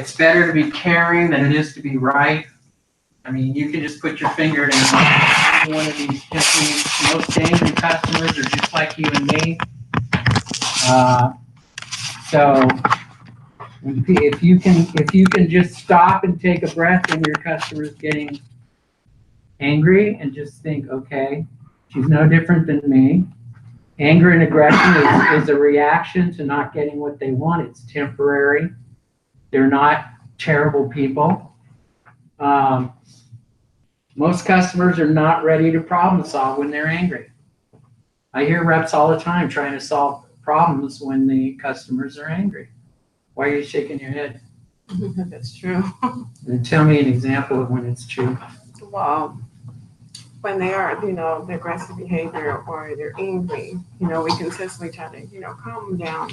It's better to be caring than it is to be right. I mean, you can just put your finger in one of these techniques. Most angry customers are just like you and me. So if you can just stop and take a breath when your customer's getting angry and just think, okay, she's no different than me. Anger and aggression is a reaction to not getting what they want. It's temporary. They're not terrible people. Most customers are not ready to problem solve when they're angry. I hear reps all the time trying to solve problems when the customers are angry. Why are you shaking your head? That's true. And tell me an example of when it's true. Well, when they are, the aggressive behavior or they're angry, we consistently try to, calm them down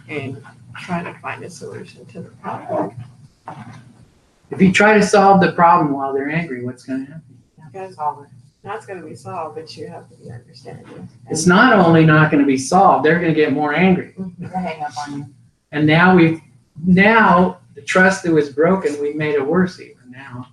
and try to find a solution to the problem. If you try to solve the problem while they're angry, what's going to happen? That's going to be solved, but you have to be understanding. It's not only not going to be solved, they're going to get more angry. They'll hang up on you. And now the trust that was broken, we've made it worse even now.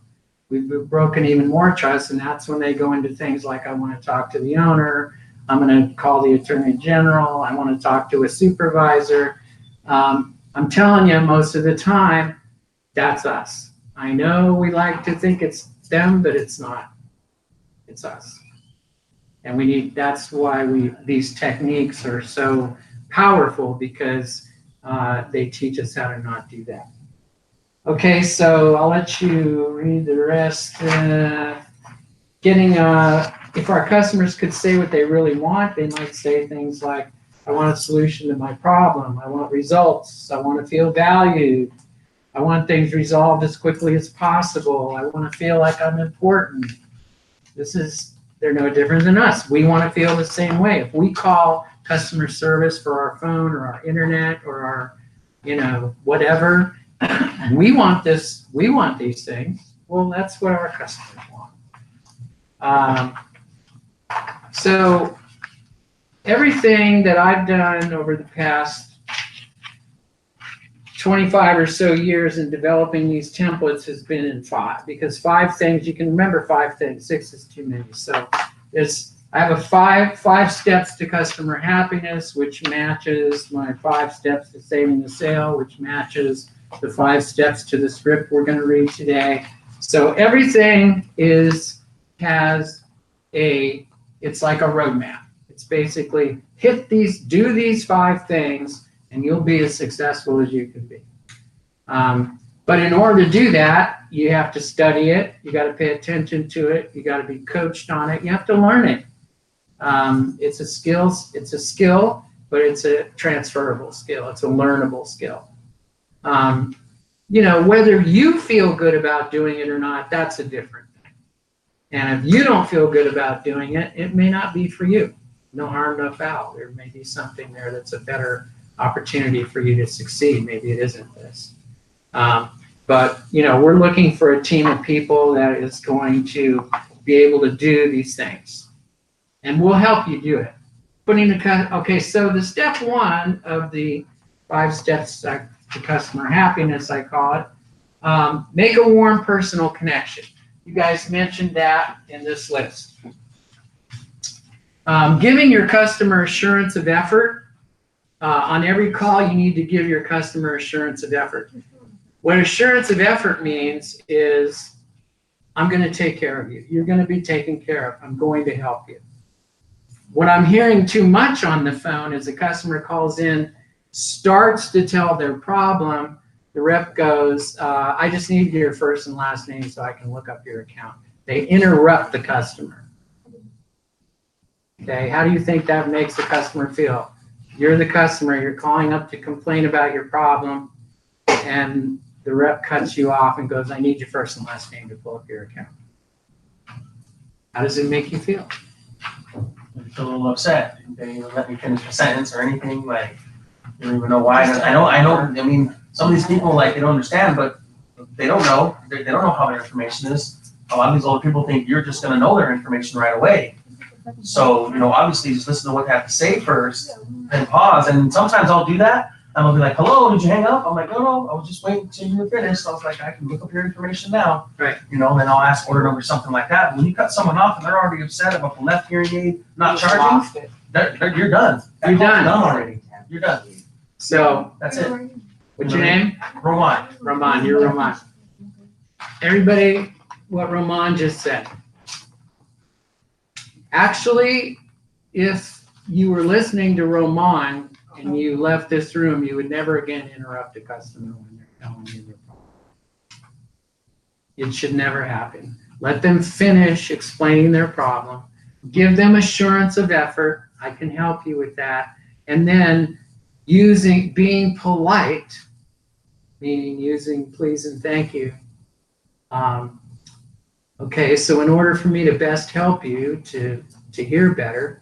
We've broken even more trust, and that's when they go into things like, I want to talk to the owner, I'm going to call the attorney general, I want to talk to a supervisor. I'm telling you, most of the time, that's us. I know we like to think it's them, but it's not. It's us. And that's why these techniques are so powerful, because they teach us how to not do that. Okay, so I'll let you read the rest. If our customers could say what they really want, they might say things like, I want a solution to my problem. I want results. I want to feel valued. I want things resolved as quickly as possible. I want to feel like I'm important. They're no different than us. We want to feel the same way. If we call customer service for our phone or our internet or our, whatever, we want these things. Well, that's what our customers want. So everything that I've done over the past 25 or so years in developing these templates has been in 5, because 5 things, you can remember 5 things, 6 is too many. So I have a 5 steps to customer happiness, which matches my 5 steps to saving the sale, which matches the 5 steps to the script we're going to read today. So everything it's like a roadmap. It's basically do these 5 things, and you'll be as successful as you can be. But in order to do that, you have to study it. You got to pay attention to it. You got to be coached on it. You have to learn it. It's a skill, but it's a transferable skill. It's a learnable skill. Whether you feel good about doing it or not, that's a different thing. And if you don't feel good about doing it, it may not be for you. No harm, no foul. There may be something there that's a better opportunity for you to succeed. Maybe it isn't this. But we're looking for a team of people that is going to be able to do these things. And we'll help you do it. Okay, so the step 1 of the 5 steps to customer happiness, I call it, make a warm personal connection. You guys mentioned that in this list. Giving your customer assurance of effort. On every call, you need to give your customer assurance of effort. What assurance of effort means is, I'm going to take care of you. You're going to be taken care of. I'm going to help you. What I'm hearing too much on the phone is a customer calls in, starts to tell their problem. The rep goes, I just need your first and last name so I can look up your account. They interrupt the customer. Okay, how do you think that makes the customer feel? You're the customer, you're calling up to complain about your problem, and the rep cuts you off and goes, I need your first and last name to pull up your account. How does it make you feel? I feel a little upset. They didn't even let me finish a sentence or anything. Like, you don't even know why. I mean, some of these people, they don't understand, but they don't know. They don't know how their information is. A lot of these older people think you're just going to know their information right away. So, obviously just listen to what they have to say first, then pause. And sometimes I'll do that, I'm gonna be like, hello, did you hang up? I'm like, no, I was just waiting till you were finished. So I was like, I can look up your information now. Right. You know, and then I'll ask order number, something like that. But when you cut someone off and they're already upset about the left hearing aid not charging, Lost it. you're done. That You're call's done. already. You're done. So, That's it. what's your name? Roman. Roman, you're Roman. Everybody, what Roman just said. Actually, if you were listening to Roman and you left this room, you would never again interrupt a customer when they're telling you their problem. It should never happen. Let them finish explaining their problem. Give them assurance of effort. I can help you with that. And then being polite, meaning using please and thank you. Okay, so in order for me to best help you to hear better,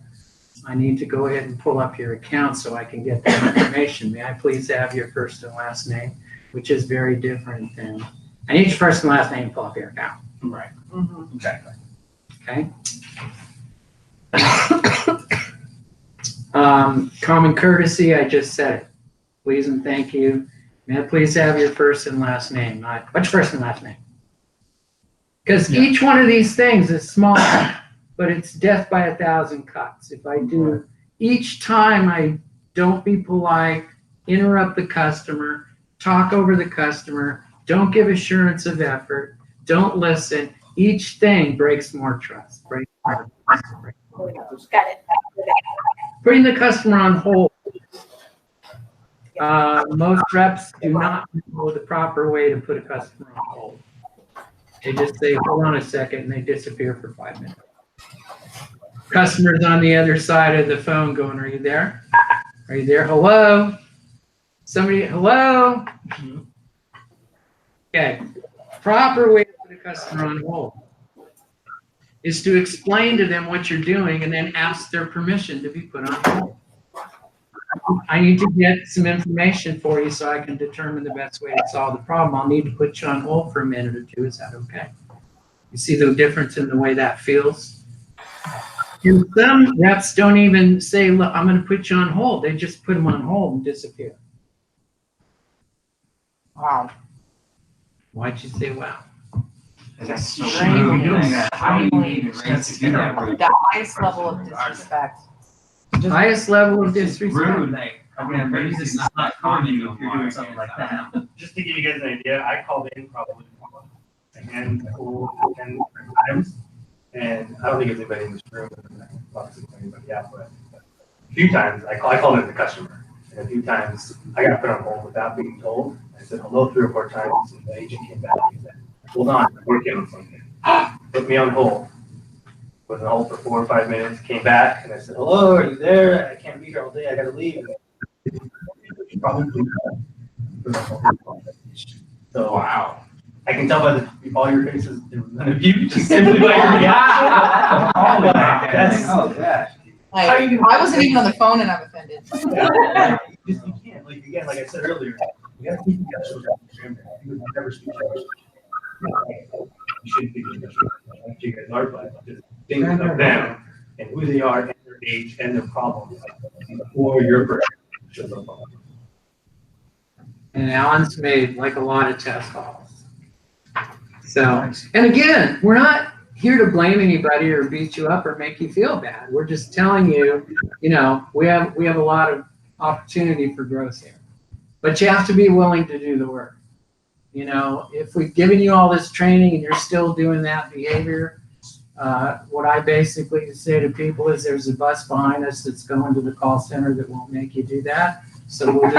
I need to go ahead and pull up your account so I can get that information. May I please have your first and last name, which is very different than, I need your first and last name to pull up your account. Right. Mhm. Exactly. Okay. Common courtesy, I just said it. Please and thank you. May I please have your first and last name? What's your first and last name? Because each one of these things is small, but it's death by 1,000 cuts. If I do, each time I don't be polite, interrupt the customer, talk over the customer, don't give assurance of effort, don't listen, each thing breaks more trust. Got it. Putting the customer on hold. Most reps do not know the proper way to put a customer on hold. They just say, hold on a second, and they disappear for 5 minutes. Customers on the other side of the phone going, are you there? Are you there? Hello? Somebody, hello? Okay. Proper way to put a customer on hold is to explain to them what you're doing and then ask their permission to be put on hold. I need to get some information for you so I can determine the best way to solve the problem. I'll need to put you on hold for a minute or two. Is that okay? You see the difference in the way that feels? And some reps don't even say, look, I'm going to put you on hold. They just put them on hold and disappear. Wow. Why'd you say wow? That's so Extremely rude. Doing that. How do you even raise to do that? The highest level of disrespect. Highest level of disrespect. Rude, like, again, maybe this is not common if you're doing something like that. Just to give you guys an idea, I called in probably a handful, 10 different times, and I don't think there's anybody in this room, obviously anybody out, but a few times I called in the customer, and a few times I got put on hold without being told. I said hello 3 or 4 times, and the agent came back and said, hold on, I'm working on something. Put me on hold. Was on hold for 4 or 5 minutes, came back, and I said, hello, are you there? I can't be here all day, I gotta leave. Probably. So Wow. I can tell by all your faces, there was none of you, just simply by your reaction. Oh, That's- oh, gosh. Like, I wasn't even on the phone and I'm offended. You can't, like, again, like I said earlier, you gotta keep the customers out of the You would never speak to them. You shouldn't be doing this. You guys are, but just think of them and who they are and their age and their problems before your perception of them. And Alan's made like a lot of test calls. So, and again, we're not here to blame anybody or beat you up or make you feel bad. We're just telling you, you know, we have a lot of opportunity for growth here. But you have to be willing to do the work. You know, if we've given you all this training and you're still doing that behavior, what I basically say to people is there's a bus behind us that's going to the call center that won't make you do that. So we'll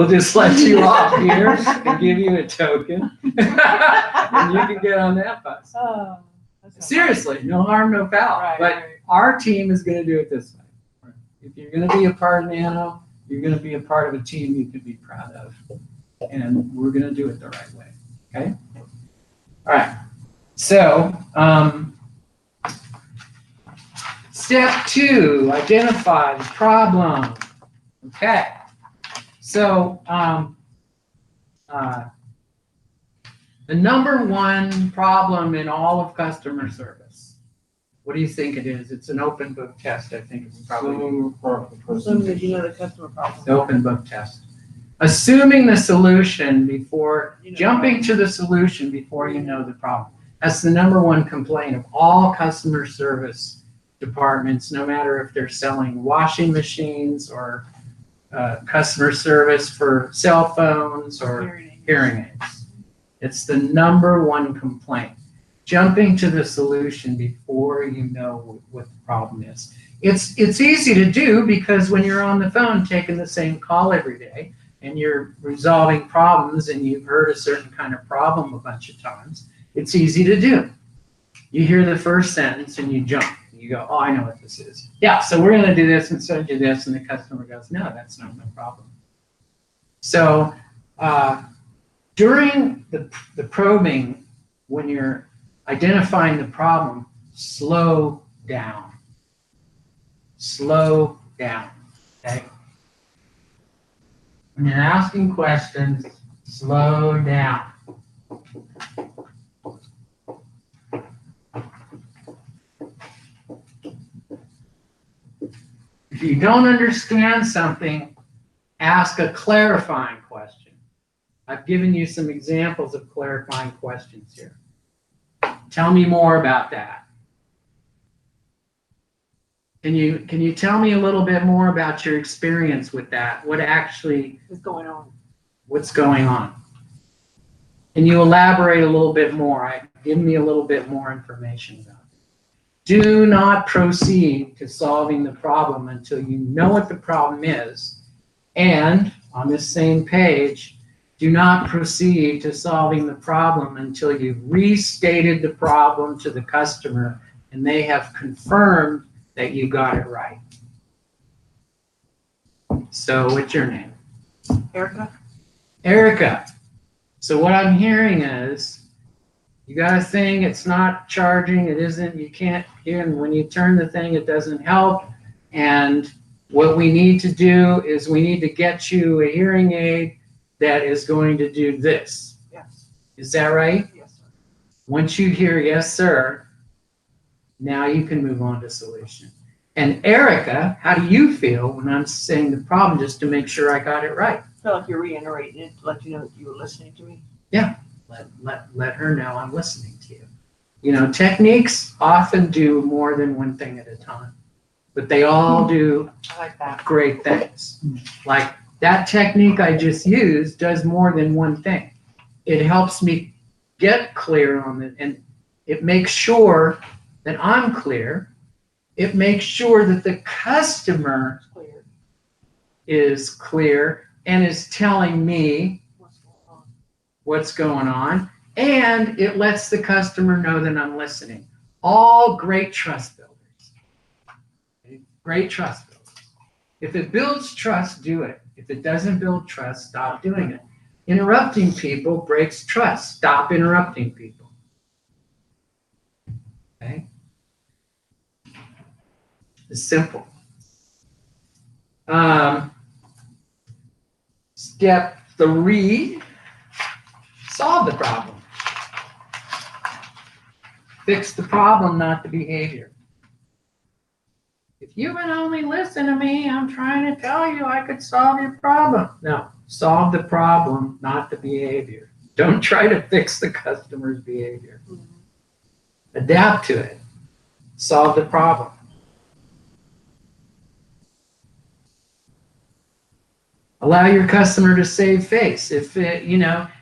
just let you off here and give you a token. And you can get on that bus. Oh, Seriously, no harm, no foul. Right, But right. our team is going to do it this way. If you're going to be a part of Nano, you're going to be a part of a team you can be proud of. And we're going to do it the right way. Okay? All right. So, step 2, identify the problem. Okay. So, the number one problem in all of customer service What do you think it is? It's an open book test, I think it's probably. Assuming that you know the customer problem. The open book test. Assuming the solution before, jumping to the solution before you know the problem. That's the number one complaint of all customer service departments, no matter if they're selling washing machines or customer service for cell phones or hearing aids. It's the number one complaint. Jumping to the solution before you know what the problem is. It's easy to do because when you're on the phone taking the same call every day and you're resolving problems and you've heard a certain kind of problem a bunch of times, it's easy to do. You hear the first sentence and you jump. You go, oh, I know what this is. Yeah, so we're going to do this instead of do this. And the customer goes, no, that's not my problem. So during the probing, when you're identifying the problem, slow down. Slow down, okay? When you're asking questions, slow down. If you don't understand something, ask a clarifying question. I've given you some examples of clarifying questions here. Tell me more about that. Can you tell me a little bit more about your experience with that? What actually What's going on? What's going on? Can you elaborate a little bit more? Give me a little bit more information about it. Do not proceed to solving the problem until you know what the problem is. And on this same page, do not proceed to solving the problem until you've restated the problem to the customer and they have confirmed that you got it right. So what's your name? Erica? Erica. So what I'm hearing is you got a thing, it's not charging, it isn't, you can't hear, and when you turn the thing, it doesn't help. And what we need to do is we need to get you a hearing aid that is going to do this. Yes. Is that right? Yes, sir. Once you hear yes, sir, now you can move on to solution. And Erica, how do you feel when I'm saying the problem just to make sure I got it right? I feel like you're reiterating it to let you know that you were listening to me. Let her know I'm listening to you. You know, techniques often do more than one thing at a time, but they all do I like that. great things. Like that technique I just used does more than one thing. It helps me get clear on it, and it makes sure that I'm clear. It makes sure that the customer It's clear. is clear and is telling me What's going on? what's going on, and it lets the customer know that I'm listening. All great trust builders. Okay? Great trust builders. If it builds trust, do it. If it doesn't build trust, stop doing it. Interrupting people breaks trust. Stop interrupting people. Okay? It's simple. Step 3, solve the problem. Fix the problem, not the behavior. If you would only listen to me, I'm trying to tell you I could solve your problem. No, solve the problem, not the behavior. Don't try to fix the customer's behavior. Adapt to it. Solve the problem. Allow your customer to save face. If it,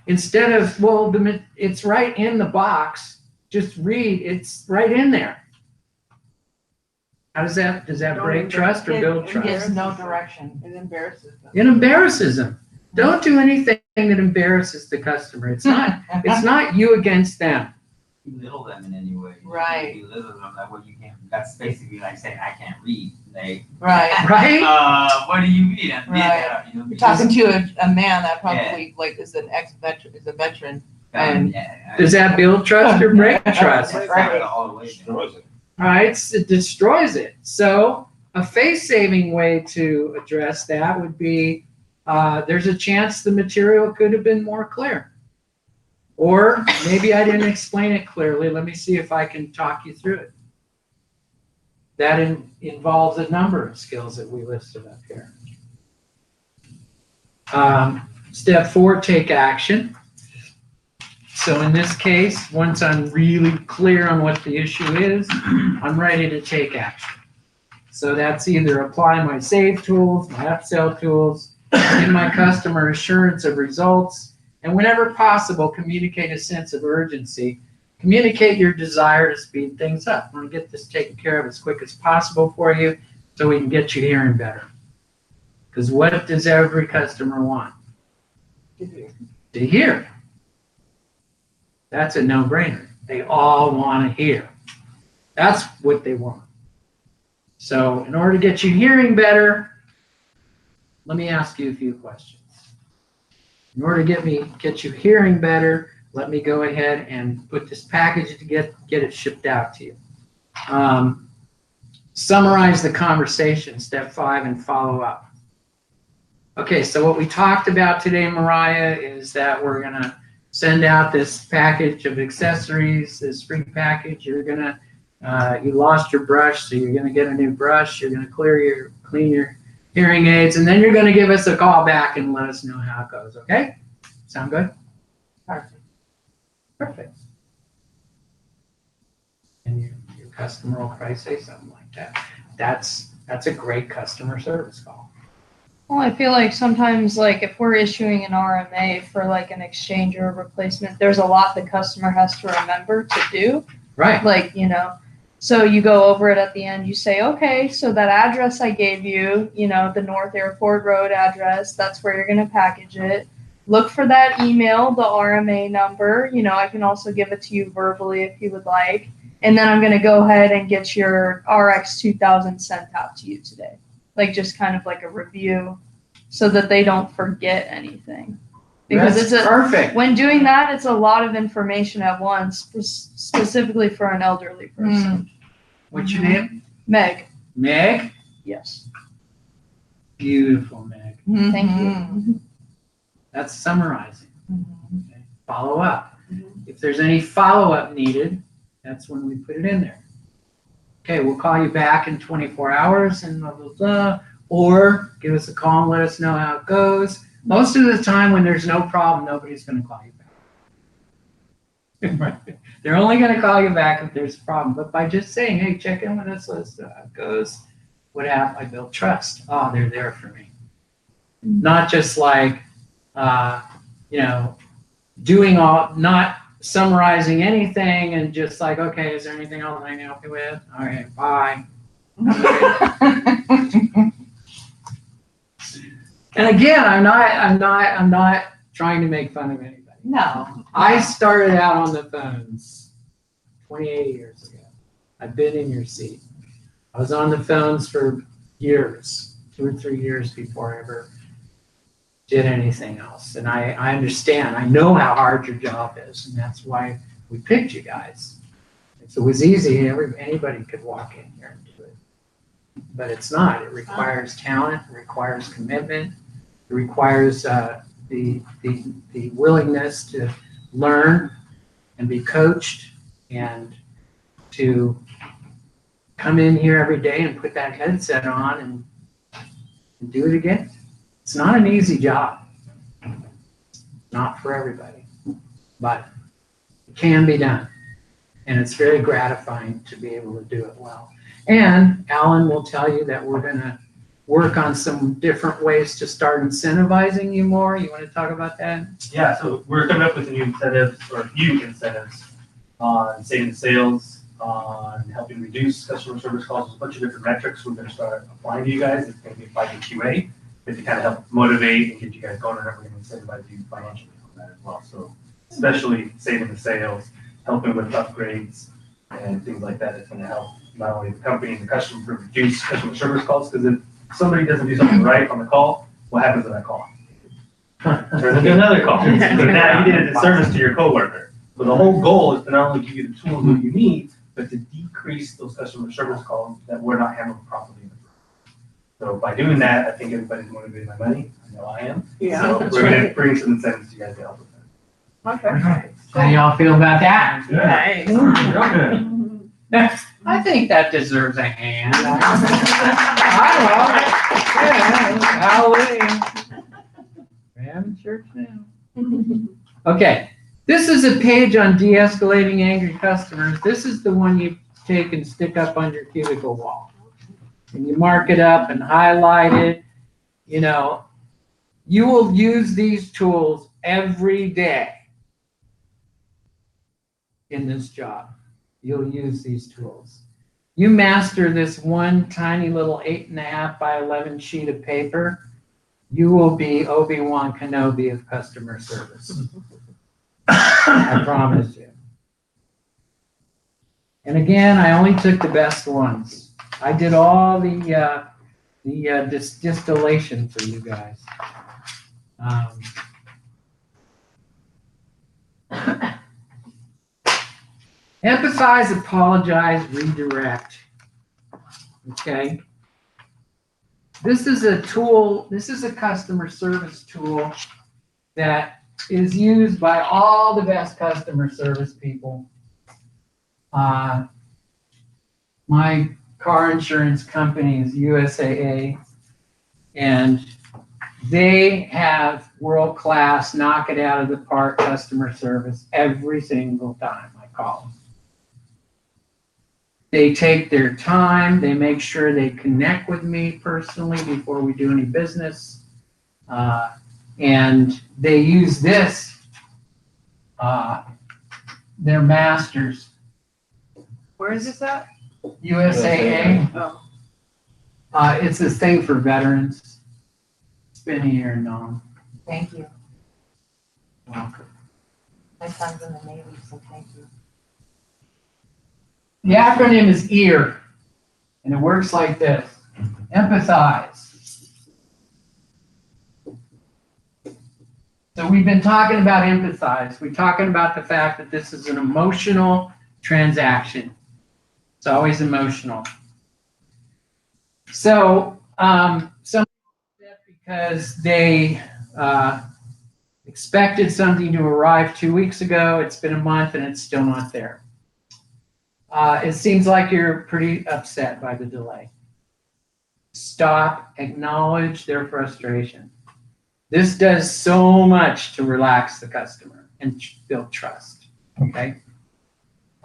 instead of, well, it's right in the box, just read, it's right in there. How does that break trust or build It trust? gives no direction. It embarrasses them. It embarrasses them. Don't do anything that embarrasses the customer. It's not you against them. Belittle them in any way. Right. You belittle them like, well, you can't. That's basically like saying I can't read. They. Right. Right? What do you mean? I did Right. that, You're talking to a man that probably like is an ex-veteran, is a veteran. And Does that build trust or break trust? Right. All the way. Right? It destroys it. So a face-saving way to address that would be there's a chance the material could have been more clear. Or maybe I didn't explain it clearly. Let me see if I can talk you through it. That involves a number of skills that we listed up here. Step 4, take action. So in this case, once I'm really clear on what the issue is, I'm ready to take action. So that's either apply my save tools, my upsell tools, give my customer assurance of results, and whenever possible, communicate a sense of urgency. Communicate your desire to speed things up. I want to get this taken care of as quick as possible for you so we can get you hearing better. Because what does every customer want? To hear. That's a no-brainer. They all want to hear. That's what they want. So in order to get you hearing better, let me ask you a few questions. In order to get you hearing better, let me go ahead and put this package to get it shipped out to you. Summarize the conversation, step 5, and follow up. Okay, so what we talked about today, Mariah, is that we're gonna send out this package of accessories, this free package. You're gonna, you lost your brush, so you're gonna get a new brush. You're gonna clean your hearing aids, and then you're gonna give us a call back and let us know how it goes, okay? Sound good? Perfect. Perfect. And your customer will probably say something like that. That's a great customer service call. Well, I feel like sometimes, like, if we're issuing an RMA for like an exchange or a replacement, there's a lot the customer has to remember to do. Right. Like, you know, so you go over it at the end, you say, okay, so that address I gave you, you know, the North Airport Road address, that's where you're going to package it. Look for that email, the RMA number. You know, I can also give it to you verbally if you would like. And then I'm going to go ahead and get your RX 2000 sent out to you today. Like, just kind of like a review so that they don't forget anything. Because That's perfect. when doing that, it's a lot of information at once, specifically for an elderly person. What's your name? Meg. Meg? Yes. Beautiful, Meg. Thank you. That's summarizing. Okay. Follow up. If there's any follow-up needed, that's when we put it in there. Okay, we'll call you back in 24 hours and blah, blah, blah. Or give us a call and let us know how it goes. Most of the time when there's no problem, nobody's going to call you back. They're only going to call you back if there's a problem. But by just saying, hey, check in with us, let us know how it goes. What happened? I built trust. Oh, they're there for me. Not just like, you know, not summarizing anything and just like, okay, is there anything else I can help you with? All right, bye. And again, I'm not trying to make fun of anybody. No. I started out on the phones 28 years ago. I've been in your seat. I was on the phones for years, 2 or 3 years before I ever did anything else. And I understand, I know how hard your job is, and that's why we picked you guys. If it was easy, anybody could walk in here and do it. But it's not. It requires talent, it requires commitment, it requires the willingness to learn and be coached and to come in here every day and put that headset on and do it again. It's not an easy job. Not for everybody, but it can be done. And it's very gratifying to be able to do it well. And Alan will tell you that we're going to work on some different ways to start incentivizing you more. You want to talk about that? Yeah, so we're coming up with new incentives on saving sales, on helping reduce customer service calls. There's a bunch of different metrics we're going to start applying to you guys. It's going to be applied to QA, but to kind of help motivate and get you guys going, and we're going to incentivize you financially on that as well. So especially saving the sales, helping with upgrades and things like that. It's going to help not only the company and the customer reduce customer service calls, because if somebody doesn't do something right on the call, what happens to that call? Turns into another call. So now you did a disservice to your coworker. So the whole goal is to not only give you the tools that you need, but to decrease those customer service calls that were not handled properly. So by doing that, I think everybody's motivated by money. I know I am. Yeah. So we're going to bring some incentives to you guys to help with that. Okay. How do y'all feel about that? Nice. Real good. Next. I think that deserves a hand. I love it. Yeah, hallelujah. We're having church now. Okay, this is a page on de-escalating angry customers. This is the one you take and stick up on your cubicle wall. And you mark it up and highlight it. You know, you will use these tools every day in this job. You'll use these tools. You master this one tiny little 8.5 by 11 sheet of paper, you will be Obi-Wan Kenobi of customer service. I promise you. And again, I only took the best ones. I did all the distillation for you guys. Empathize, apologize, redirect. Okay. This is a tool, this is a customer service tool that is used by all the best customer service people. My car insurance company is USAA, and they have world-class, knock it out of the park customer service every single time I call them. They take their time, they make sure they connect with me personally before we do any business. And they use this, they're masters. Where is this at? USAA, Oh, it's this thing for veterans. It's been a year now. Thank you. Welcome. My son's in the Navy, so thank you. The acronym is EAR, and it works like this. Empathize. So we've been talking about empathize. We're talking about the fact that this is an emotional transaction. It's always emotional. So some because they expected something to arrive 2 weeks ago. It's been a month and it's still not there. It seems like you're pretty upset by the delay. Stop, acknowledge their frustration. This does so much to relax the customer and build trust, okay?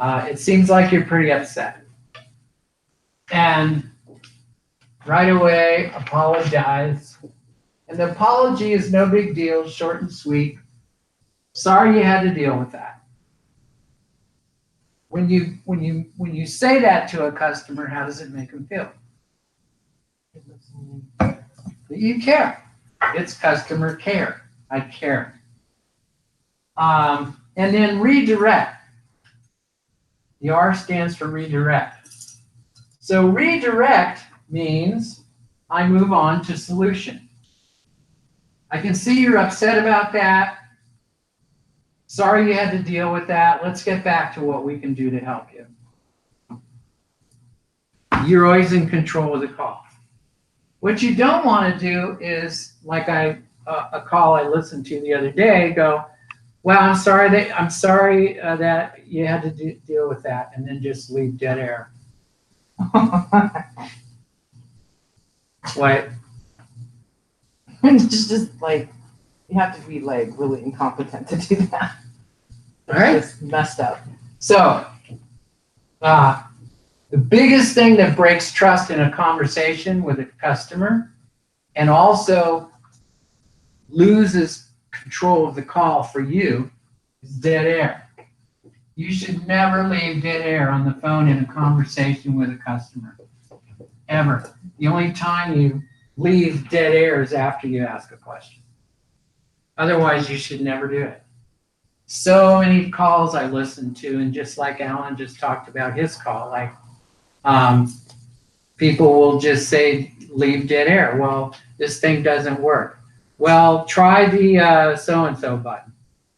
It seems like you're pretty upset. And right away, apologize. And the apology is no big deal, short and sweet. Sorry you had to deal with that. When you say that to a customer, how does it make them feel? That you care. It's customer care. I care. And then redirect. The R stands for redirect. So redirect means I move on to solution. I can see you're upset about that. Sorry you had to deal with that. Let's get back to what we can do to help you. You're always in control of the call. What you don't want to do is, like a call I listened to the other day, go, well, I'm sorry that you had to deal with that, and then just leave dead air. What? It's just like, you have to be like really incompetent to do that. All right. It's messed up. So, the biggest thing that breaks trust in a conversation with a customer and also loses control of the call for you is dead air. You should never leave dead air on the phone in a conversation with a customer, ever. The only time you leave dead air is after you ask a question. Otherwise, you should never do it. So many calls I listen to, and just like Alan just talked about his call, like people will just say, leave dead air. Well, this thing doesn't work. Well, try the so-and-so button,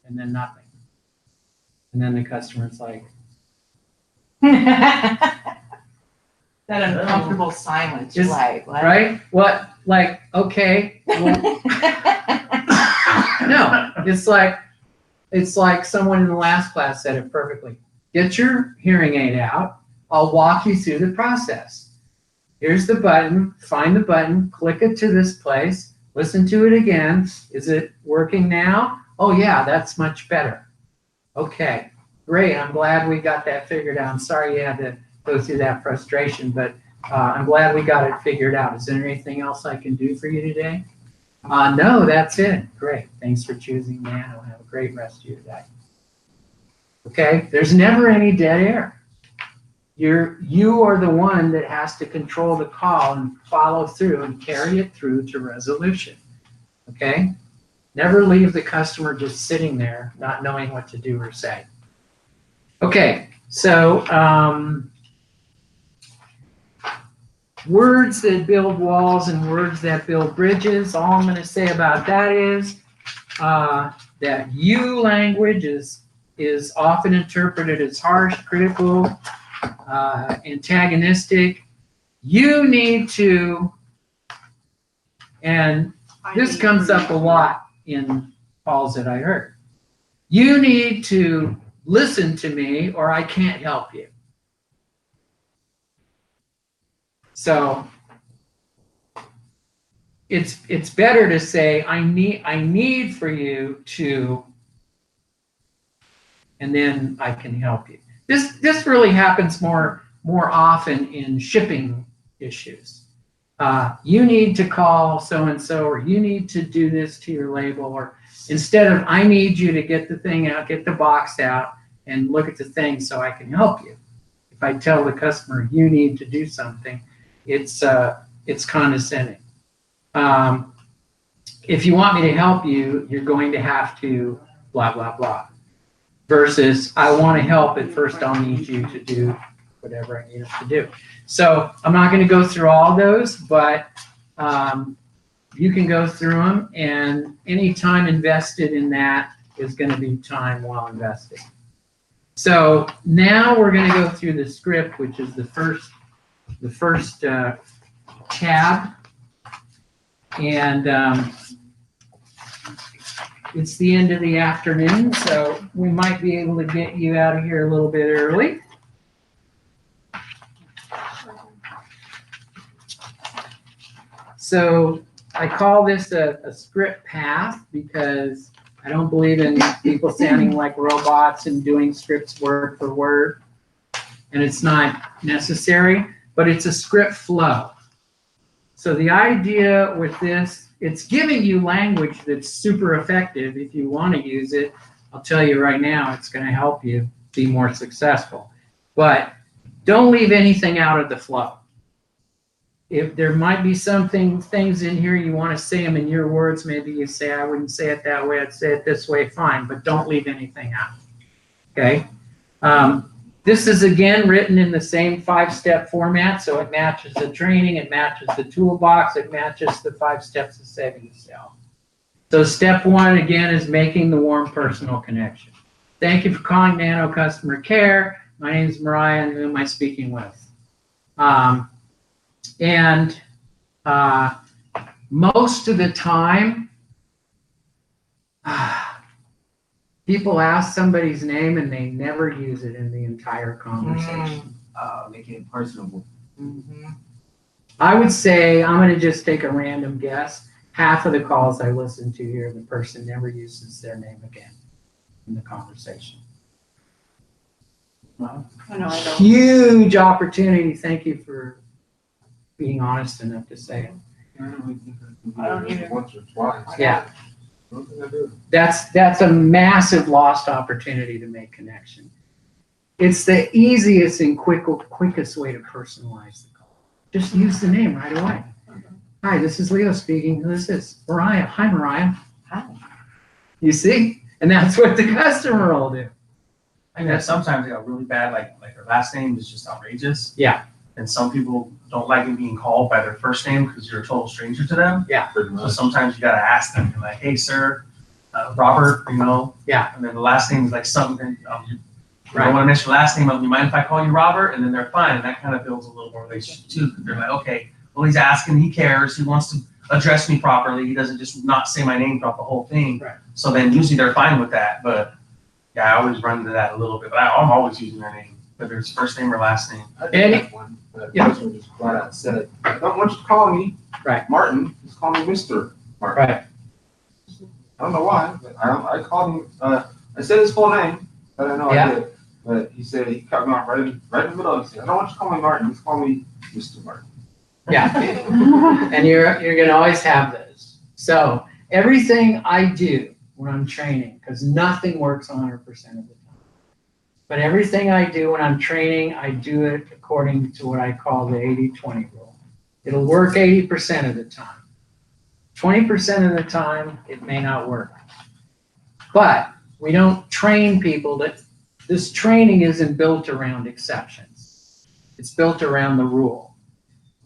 and then nothing. And then the customer's like, That uncomfortable silence. You're Just- like, what? right? What? Like, okay. Well, no, it's like someone in the last class said it perfectly. Get your hearing aid out, I'll walk you through the process. Here's the button, find the button, click it to this place, listen to it again. Is it working now? Oh yeah, that's much better. Okay, great, I'm glad we got that figured out. I'm sorry you had to go through that frustration, but I'm glad we got it figured out. Is there anything else I can do for you today? No, that's it. Great, thanks for choosing Nano. Have a great rest of your day. Okay, there's never any dead air. You are the one that has to control the call and follow through and carry it through to resolution. Okay? Never leave the customer just sitting there not knowing what to do or say. Okay, so words that build walls and words that build bridges. All I'm going to say about that is that you language is often interpreted as harsh, critical, antagonistic. You need to, and this comes up a lot in calls that I heard. You need to listen to me or I can't help you. So it's better to say I need for you to, and then I can help you. This really happens more often in shipping issues. You need to call so-and-so, or you need to do this to your label, or instead of I need you to get the thing out, get the box out and look at the thing so I can help you. If I tell the customer you need to do something, it's condescending. If you want me to help you, you're going to have to blah, blah, blah. Versus, I want to help, at first I'll need you to do whatever I need to do. So I'm not going to go through all those, but you can go through them, and any time invested in that is going to be time well invested. So now we're going to go through the script, which is the first tab, and it's the end of the afternoon, so we might be able to get you out of here a little bit early. So I call this a script path because I don't believe in people sounding like robots and doing scripts word for word, and it's not necessary, but it's a script flow. So the idea with this, it's giving you language that's super effective. If you want to use it, I'll tell you right now, it's going to help you be more successful. But don't leave anything out of the flow. If there might be things in here, you want to say them in your words, maybe you say, I wouldn't say it that way, I'd say it this way, fine, but don't leave anything out. Okay? This is again written in the same 5-step format, so it matches the training, it matches the toolbox, it matches the 5 steps of saving the sale. So step 1 again is making the warm personal connection. Thank you for calling Nano Customer Care. My name is Mariah, and who am I speaking with? Most of the time, people ask somebody's name and they never use it in the entire conversation. Making it personable. I would say, I'm going to just take a random guess, half of the calls I listen to here, the person never uses their name again in the conversation. Well, I know, I don't. huge opportunity. Thank you for being honest enough to say it. I don't either. Once or twice. Yeah. Something I do. That's a massive lost opportunity to make connection. It's the easiest and quickest way to personalize the call. Just use the name right away. Hi, this is Leo speaking. Who is this? Mariah. Hi, Mariah. Hi. You see? And that's what the customer will do. I mean, sometimes they got really bad, like their last name is just outrageous. Yeah. And some people don't like it being called by their first name because you're a total stranger to them. Pretty So much. sometimes you gotta ask them, you're like, hey, sir, Robert, you know? Yeah. And then the last name is like something, you Right. don't wanna mention your last name, you mind if I call you Robert? And then they're fine, and that kind of builds a little more relationship too. They're like, okay, well, he's asking, he cares, he wants to address me properly, he doesn't just not say my name throughout the whole thing. Right. So then usually they're fine with that, but yeah, I always run into that a little bit, but I'm always using their name. whether it's first name or last name. I Eddie? did have one, but Yeah. the person just flat out said it. I don't want you to call me Right. Martin, just call me Mr. Martin. Right. I don't know why, but I called him, I said his full name, but I know Yeah. I did. But he said, he cut me off right in the middle. He said, I don't want you to call me Martin, just call me Mr. Martin. Yeah. And you're gonna always have those. So everything I do when I'm training, because nothing works 100% of the time. But everything I do when I'm training, I do it according to what I call the 80-20 rule. It'll work 80% of the time. 20% of the time, it may not work. But we don't train people that, this training isn't built around exceptions. It's built around the rule.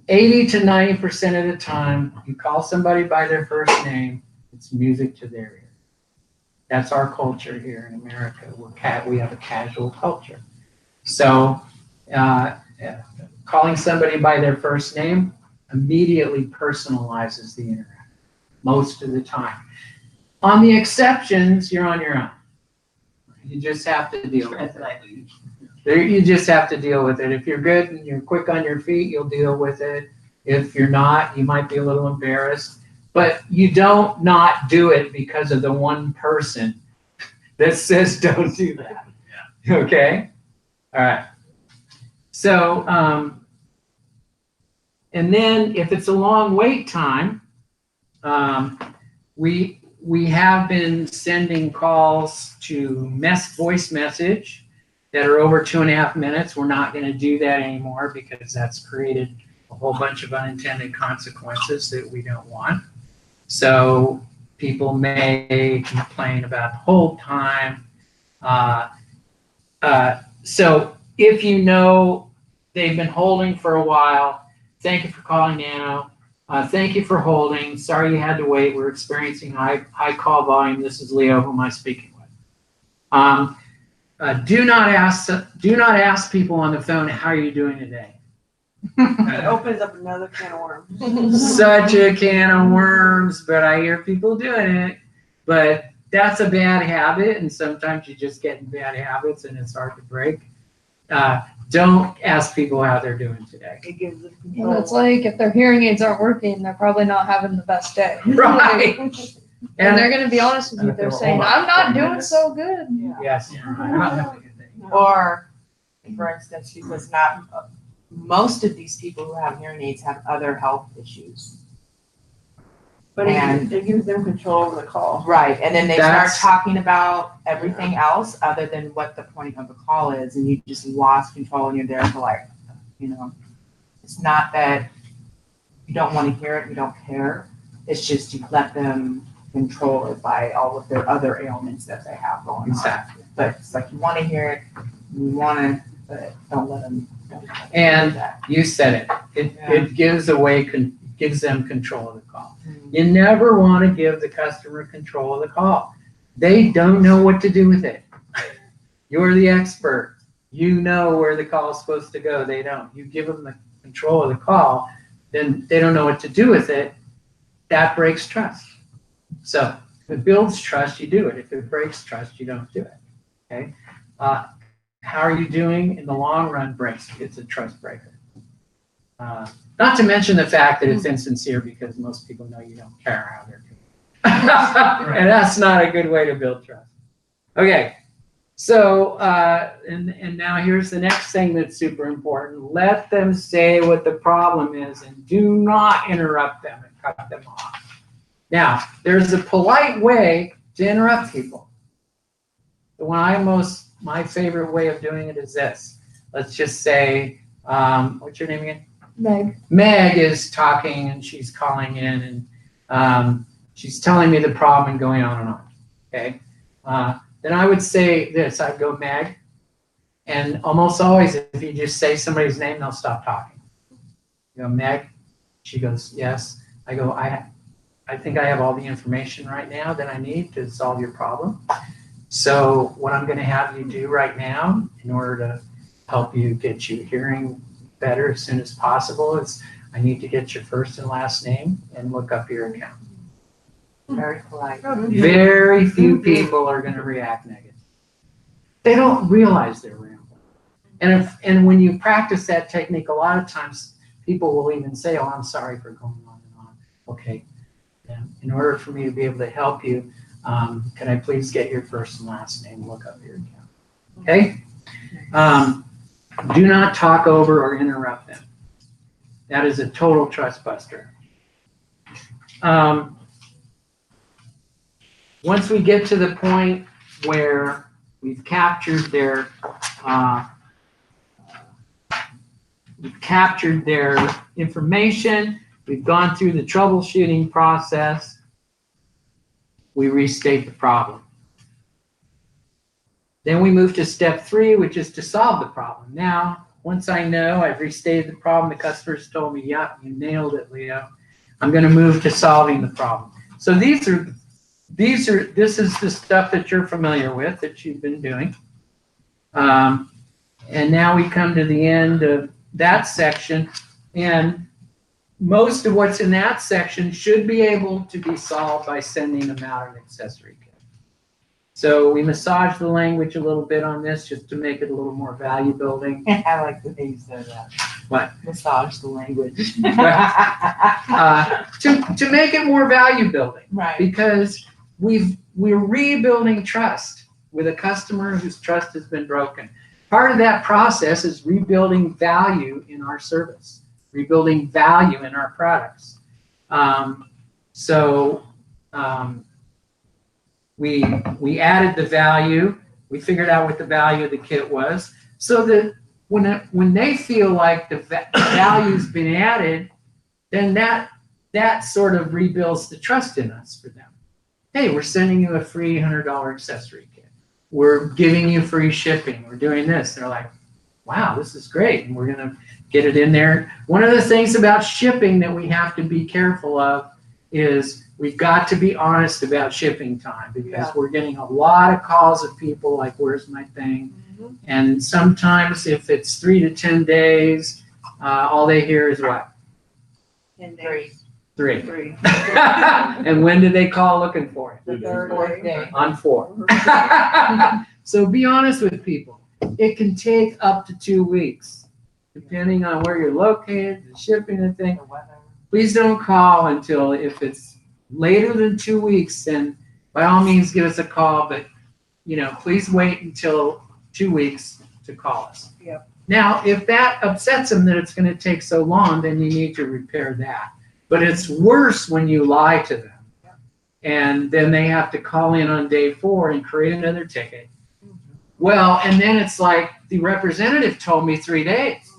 80 to 90% of the time, you call somebody by their first name, it's music to their ear. That's our culture here in America. We have a casual culture. So calling somebody by their first name immediately personalizes the interaction most of the time. On the exceptions, you're on your own. You just have to deal with it. You just have to deal with it. If you're good and you're quick on your feet, you'll deal with it. If you're not, you might be a little embarrassed. But you don't not do it because of the one person that says don't do that. Okay? All right. So, and then if it's a long wait time, we have been sending calls to voice message that are over 2.5 minutes. We're not going to do that anymore because that's created a whole bunch of unintended consequences that we don't want. So people may complain about the hold time. So if you know they've been holding for a while, thank you for calling Nano. Thank you for holding. Sorry you had to wait. We're experiencing high call volume. This is Leo, who am I speaking with? Do not ask people on the phone, how are you doing today? It opens up another can of worms. Such a can of worms, but I hear people doing it. But that's a bad habit, and sometimes you just get in bad habits and it's hard to break. Don't ask people how they're doing today. It gives them Well, control. it's like if their hearing aids aren't working, they're probably not having the best day. Right. And they're gonna be honest with you, And if they're they were saying, home I'm for 20 not doing minutes. so good. Yes. Or, for instance, because most of these people who have hearing aids have other health issues. But And- it gives them control over the call. Right, and then they start That's- talking about everything else other than what the point of the call is, and you just lost control and you're there for like, it's not that you don't want to hear it, you don't care. It's just you let them control it by all of their other ailments that they have going on. Exactly. But it's like you want to hear it, you want to, but don't let them. And do that. you said it. Yeah. It gives them control of the call. Mhm. You never want to give the customer control of the call. They don't know what to do with it. You're the expert. You know where the call is supposed to go. They don't. You give them the control of the call, then they don't know what to do with it. That breaks trust. So if it builds trust, you do it. If it breaks trust, you don't do it. Okay? How are you doing in the long run? It's a trust breaker. Not to mention the fact that it's insincere because most people know you don't care how they're doing. And that's not a good way to build trust. Okay, so, and now here's the next thing that's super important. Let them say what the problem is and do not interrupt them and cut them off. Now, there's a polite way to interrupt people. The one my favorite way of doing it is this. Let's just say, what's your name again? Meg. Meg is talking and she's calling in and she's telling me the problem and going on and on, okay? Then I would say this, I'd go, Meg, and almost always if you just say somebody's name, they'll stop talking. You go, Meg? She goes, yes. I go, I think I have all the information right now that I need to solve your problem. So what I'm gonna have you do right now in order to help you get you hearing better as soon as possible is I need to get your first and last name and look up your account. Very polite. Very few people are going to react negative. They don't realize they're rambling. And when you practice that technique, a lot of times people will even say, "Oh, I'm sorry for going on and on." Okay, in order for me to be able to help you, can I please get your first and last name? Look up your account. Okay. Do not talk over or interrupt them. That is a total trust buster. Once we get to the point where we've captured their information, we've gone through the troubleshooting process, we restate the problem. Then we move to step 3, which is to solve the problem. Now, once I know I've restated the problem, the customer's told me, "Yep, you nailed it, Leo," I'm going to move to solving the problem. So this is the stuff that you're familiar with, that you've been doing. And now we come to the end of that section, and most of what's in that section should be able to be solved by sending them out an accessory kit. So we massage the language a little bit on this just to make it a little more value building. I like the way you said that. What? Massage the language. To make it more value building, Right. because we're rebuilding trust with a customer whose trust has been broken. Part of that process is rebuilding value in our service, rebuilding value in our products. We added the value. We figured out what the value of the kit was, so that when they feel like the value's been added, then that sort of rebuilds the trust in us for them. Hey, we're sending you a free $100 accessory kit. We're giving you free shipping. We're doing this. They're like, wow, this is great. And we're going to get it in there. One of the things about shipping that we have to be careful of is we've got to be honest about shipping time, because we're getting a lot of calls of people like, "Where's my thing?" Mhm. And sometimes if it's 3 to 10 days, all they hear is what? 10 days. 3. 3. And when do they call looking for it? The third Fourth day. day. On 4. So be honest with people. It can take up to 2 weeks, depending on where you're located, the shipping and thing. The weather. Please don't call until, if it's later than 2 weeks, then by all means give us a call, but please wait until 2 weeks to call us. Yep. Now, if that upsets them that it's going to take so long, then you need to repair that. But it's worse when you lie to them. And then they have to call in on day 4 and create another ticket. Well, and then it's like, the representative told me 3 days.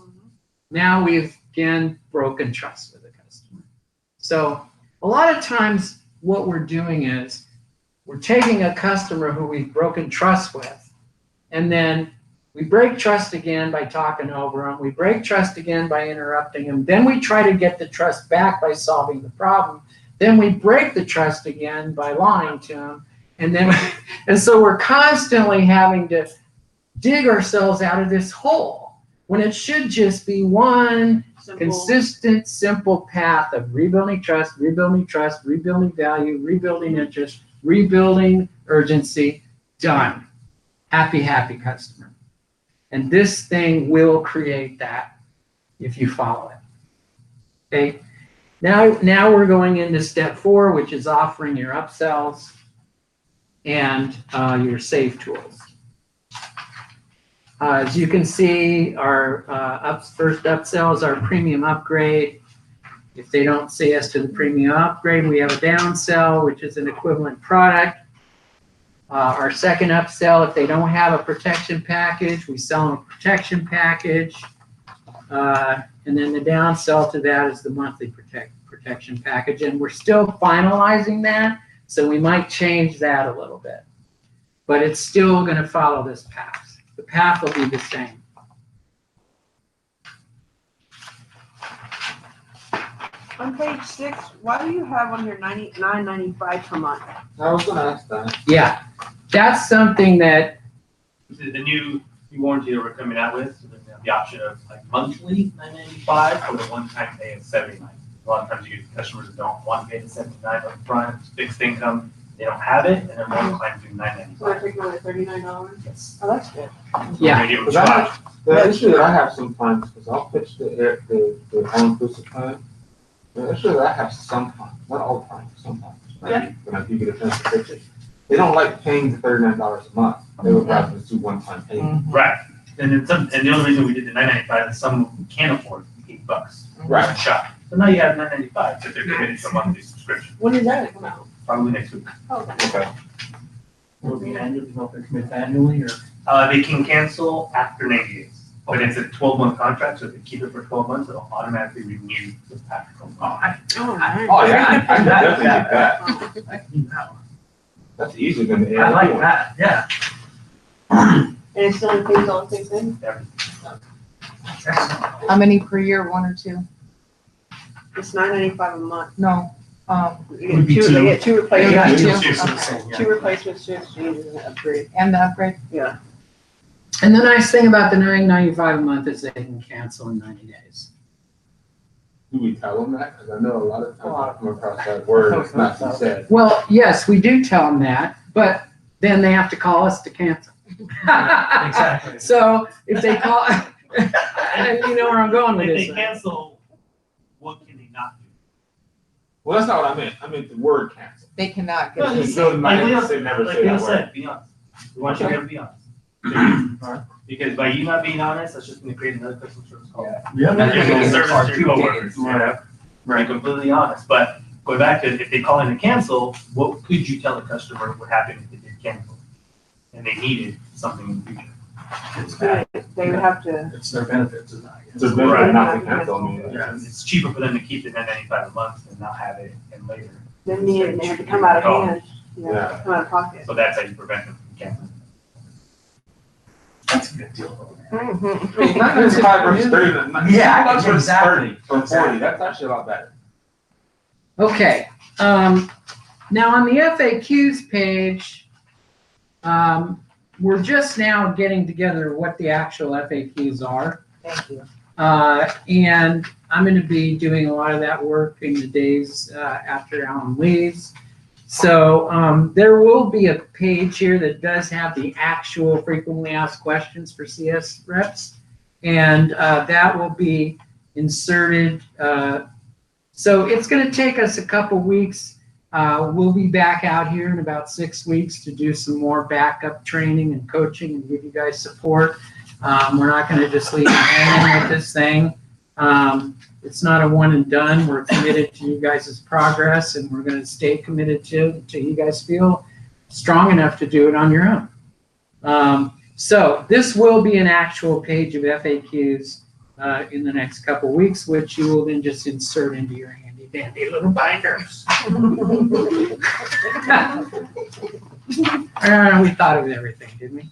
Now we've again broken trust with the customer. So a lot of times what we're doing is we're taking a customer who we've broken trust with, and then we break trust again by talking over them. We break trust again by interrupting them. Then we try to get the trust back by solving the problem. Then we break the trust again by lying to them. And so we're constantly having to dig ourselves out of this hole, when it should just be one consistent, simple path of rebuilding trust, rebuilding value, rebuilding interest, rebuilding urgency. Done. Happy, happy customer. And this thing will create that if you follow it. Okay. Now we're going into step 4, which is offering your upsells and your save tools. As you can see, our first upsell is our premium upgrade. If they don't say yes to the premium upgrade, we have a downsell, which is an equivalent product. Our second upsell, if they don't have a protection package, we sell them a protection package. And then the downsell to that is the monthly protection package. And we're still finalizing that, so we might change that a little bit. But it's still going to follow this path. The path will be the same. On page 6, why do you have on here $99.95 per month? I was gonna ask that. Yeah, that's something that, The new warranty that we're coming out with, so then we have the option of like monthly $9.95 or the one-time pay of $79. A lot of times you get customers that don't want to pay the $79 up front, fixed income. they don't have it, and they're more inclined to do $9.95. So they're taking only $39? Yes. Oh, that's good. Yeah. They give them Cause I choice. have, the issue that I have sometimes, cause I'll pitch the all-inclusive plan. The issue that I have sometimes, not all the time, sometimes, when I do get a chance to pitch it, they don't like paying the $39 a month. They would rather just do one-time payment. Right, and then some, and the only reason we did the $9.95 is some of them can't afford $8. Right. a shot. So now you have $9.95 if they're committed to a monthly subscription, When is that come out? probably next week. Okay. Okay. Will it be annually, you know, if they're committed annually or? They can cancel after 90 days, but it's a 12-month contract, so if they keep it for 12 months, it'll automatically renew after 12 months. Oh, nice. Oh, yeah, I can definitely do that. I can do that one. That's easier than the I like ARP. that, yeah. And it still includes all the same things? Excellent. How many per year, one or two? It's $9.95 a month. No, You Would be get two, two. they get two Yeah, replacements, two. It's the same, yeah. two replacements, two exchanges, and an upgrade. and the upgrade. Yeah. And the nice thing about the $9.95 a month is they can cancel in 90 days. Do we tell them that? Cause I know a lot of times I come across that word, it's not been said. Well, yes, we do tell them that, but then they have to call us to cancel. Exactly. So if they call, and you know where I'm going with If this. they cancel, what can they not do? Well, that's not what I meant. I meant the word cancel. They cannot No, get. It's really Like nice Leo to say never Like say Leo that word. said, be honest. We want you to be honest. Because by you not being honest, that's just gonna create another customer service call. Yeah. And you're gonna Yeah. service to your coworkers, you know? Be completely honest, but going back to, if they call in to cancel, what could you tell a customer would happen if they did cancel? And they needed something in the future? It's bad. They would have to, It's their benefits, isn't it? It's a Right. benefit not to cancel, I mean. Yeah, it's cheaper for them to keep the $9.95 a month and not have it and later. they need it, and they have to come out of hand, Yeah. come out of pocket. So that's how you prevent them from canceling. That's a good deal. Mhm. Not just 5 versus 30. Yeah, $5 versus exactly. 30 or 40, that's actually a lot better. Okay, now on the FAQs page, we're just now getting together what the actual FAQs are. Thank you. And I'm gonna be doing a lot of that work in the days after Alan leaves. So there will be a page here that does have the actual frequently asked questions for CS reps. And that will be inserted. So it's gonna take us a couple weeks. We'll be back out here in about 6 weeks to do some more backup training and coaching and give you guys support. We're not gonna just leave you hanging with this thing. It's not a one and done. We're committed to you guys' progress, and we're gonna stay committed to you guys feel strong enough to do it on your own. So this will be an actual page of FAQs in the next couple weeks, which you will then just insert into your handy dandy little binders. We thought of everything, didn't we?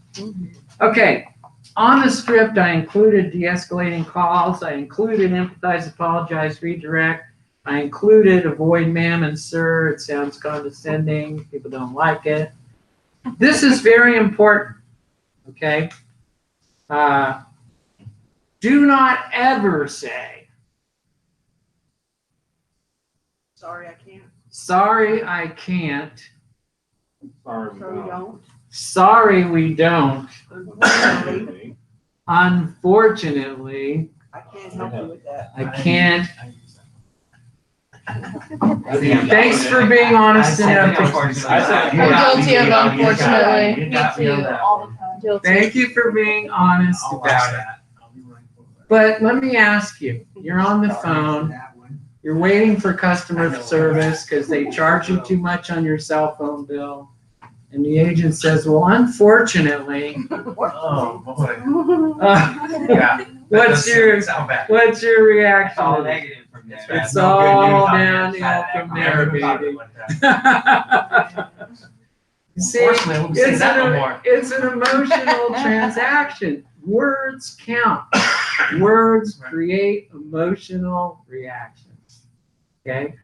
Okay. On the script, I included de-escalating calls. I included empathize, apologize, redirect. I included avoid ma'am and sir. It sounds condescending. People don't like it. This is very important, okay? Do not ever say, Sorry, I can't. sorry, I can't. Sorry, we Sorry, don't. don't. Sorry, we don't. Unfortunately, Unfortunately, I can't help you with that. I can't. Yeah. Thanks for being honest enough to I'm guilty of unfortunately. Me too, all the time. Guilty. Thank you for being honest I'll watch about it. that. I'll be running for it. But let me ask you, you're on the phone, you're waiting for customer service because they charge you too much on your cell phone bill. And the agent says, well, unfortunately, Oh, boy. yeah, what's your Sound bad. what's your reaction? All to that? negative from there. It's No good all news on the downhill other side. from Never there, thought it baby. went that. See, Unfortunately, I won't say it's that no an, more. it's an emotional transaction. Words count. Words create emotional reactions. Okay?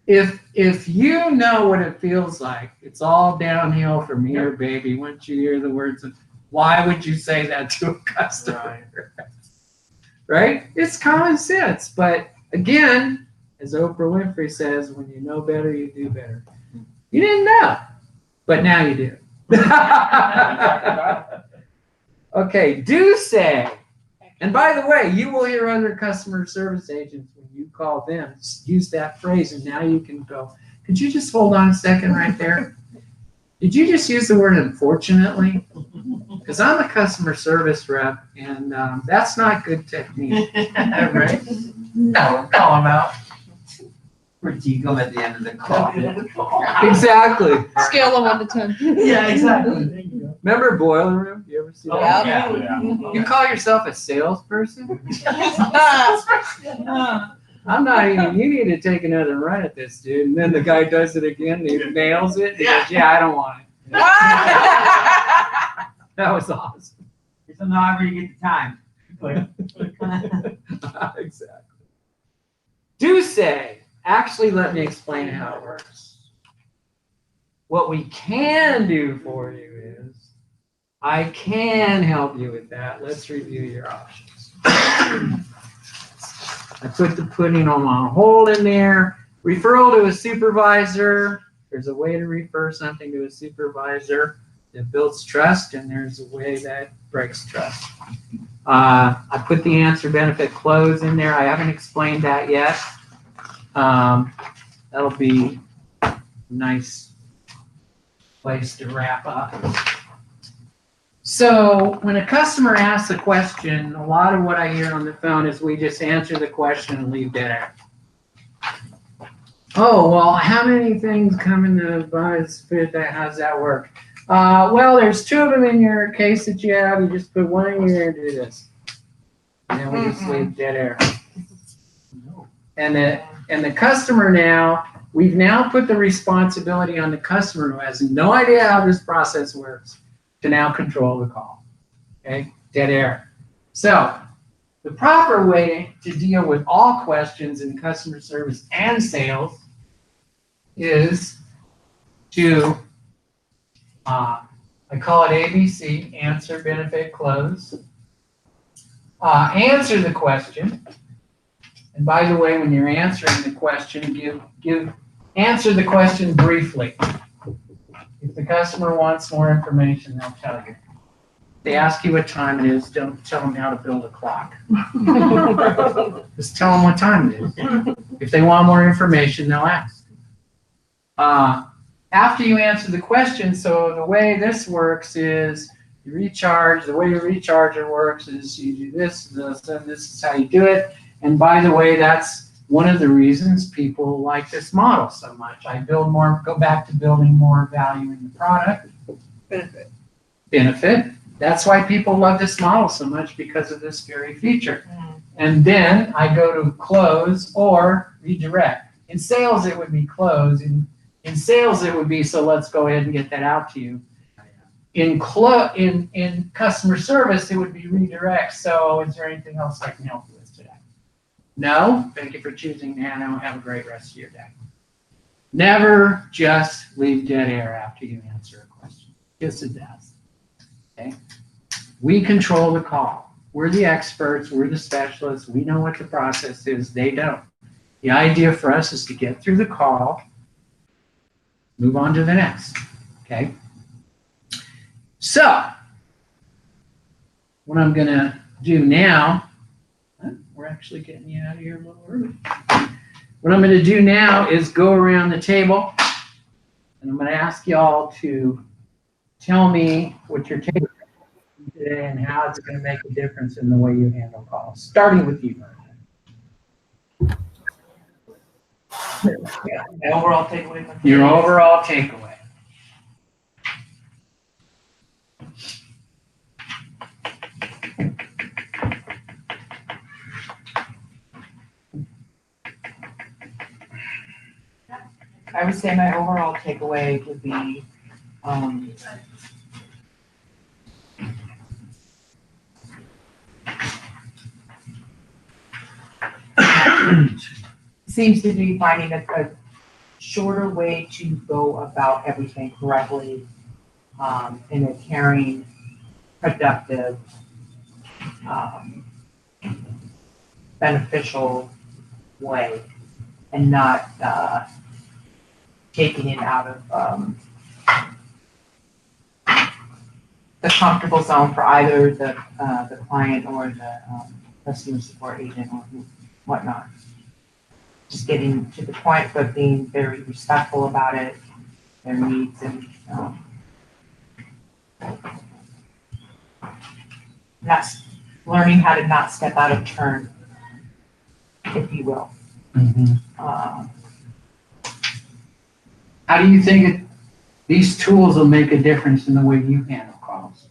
If you know what it feels like, it's all downhill from here, baby, once you hear the words of, why would you say that to a customer? Right? It's common sense. But again, as Oprah Winfrey says, when you know better, you do better. You didn't know, but now you do. Okay, do say. And by the way, you will hear other customer service agents when you call them use that phrase, and now you can go, could you just hold on a second right there? Did you just use the word unfortunately? Because I'm a customer service rep, and that's not good technique. Right? No, call them out. Critique them at the end of the call. Exactly. Scale of 1 to 10. Yeah, exactly. Remember Boiler Room? You ever see Oh, that? yeah. You call yourself a salesperson? I'm not even, you need to take another run at this, dude. And then the guy does it again, and he nails it. He goes, yeah, I don't want it. That was awesome. So now I get the time. Exactly. Do say, actually, let me explain how it works. What we can do for you is, I can help you with that. Let's review your options. I put the pudding on hold in there. Referral to a supervisor. There's a way to refer something to a supervisor that builds trust, and there's a way that breaks trust. I put the answer benefit close in there. I haven't explained that yet. That'll be a nice place to wrap up. So when a customer asks a question, a lot of what I hear on the phone is we just answer the question and leave dead air. Oh, well, how many things come in the BuzzFeed? How's that work? Well, there's 2 of them in your case that you have. You just put one in here and do this. And then we just leave dead air. And the customer now, we've now put the responsibility on the customer who has no idea how this process works to now control the call. Okay, dead air. So the proper way to deal with all questions in customer service and sales is to, I call it ABC, answer, benefit, close. Answer the question. And by the way, when you're answering the question, answer the question briefly. If the customer wants more information, they'll tell you. If they ask you what time it is, don't tell them how to build a clock. Just tell them what time it is. If they want more information, they'll ask. After you answer the question, so the way this works is you recharge. The way your recharger works is you do this, and this is how you do it. And by the way, that's one of the reasons people like this model so much. I go back to building more value in the product. Benefit. That's why people love this model so much, because of this very feature. And then I go to close or redirect. In sales, it would be close. In sales, it would be, so let's go ahead and get that out to you. In customer service, it would be redirect. So is there anything else I can help you with today? No? Thank you for choosing Nano. Have a great rest of your day. Never just leave dead air after you answer a question. Just a death. Okay? We control the call. We're the experts. We're the specialists. We know what the process is. They don't. The idea for us is to get through the call, move on to the next. Okay? So, what I'm going to do now, we're actually getting you out of here a little early. What I'm going to do now is go around the table, and I'm going to ask y'all to tell me what your take is today and how it's going to make a difference in the way you handle calls. Starting with you, Vernon. My overall takeaway. Your overall takeaway. I would say my overall takeaway would be, seems to be finding a shorter way to go about everything correctly, in a caring, productive, beneficial way, and not taking it out of, the comfortable zone for either the client or the, customer support agent or whatnot. Just getting to the point, but being very respectful about it, their needs and, not learning how to not step out of turn, if you will. Uh, How do you think these tools will make a difference in the way you handle calls?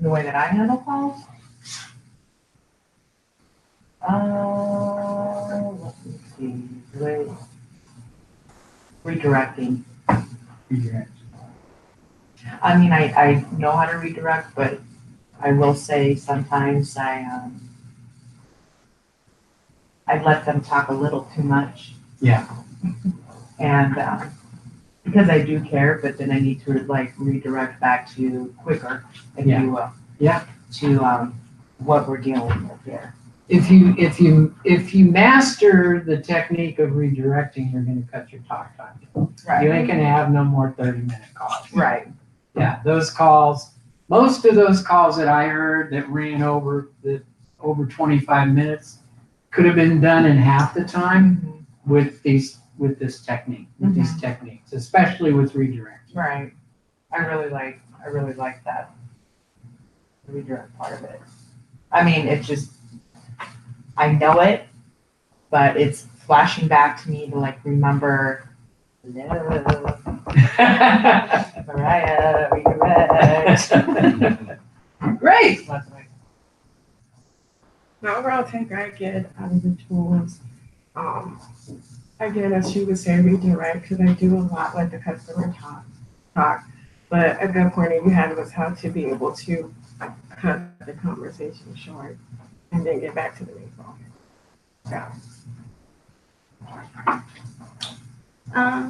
the way that I handle calls? Let me see, redirecting. I mean, I know how to redirect, but I will say sometimes I let them talk a little too much. Yeah. And, because I do care, but then I need to like redirect back to quicker, if Yeah. you will. Yeah. To, what we're dealing with here. If you master the technique of redirecting, you're gonna cut your talk time. You ain't gonna have no more 30-minute calls. Right. Yeah, those calls, most of those calls that I heard that ran over 25 minutes could have been done in half the time with this technique, with these techniques, especially with redirect. Right. I really like that. The redirect part of it. I mean, it's just, I know it, but it's flashing back to me to like remember, hello, Mariah, redirect. Great. The overall take I get out of the tools, again, as she was saying, redirect, because I do a lot like the customer talk. But a good point that you had was how to be able to cut the conversation short and then get back to the main call.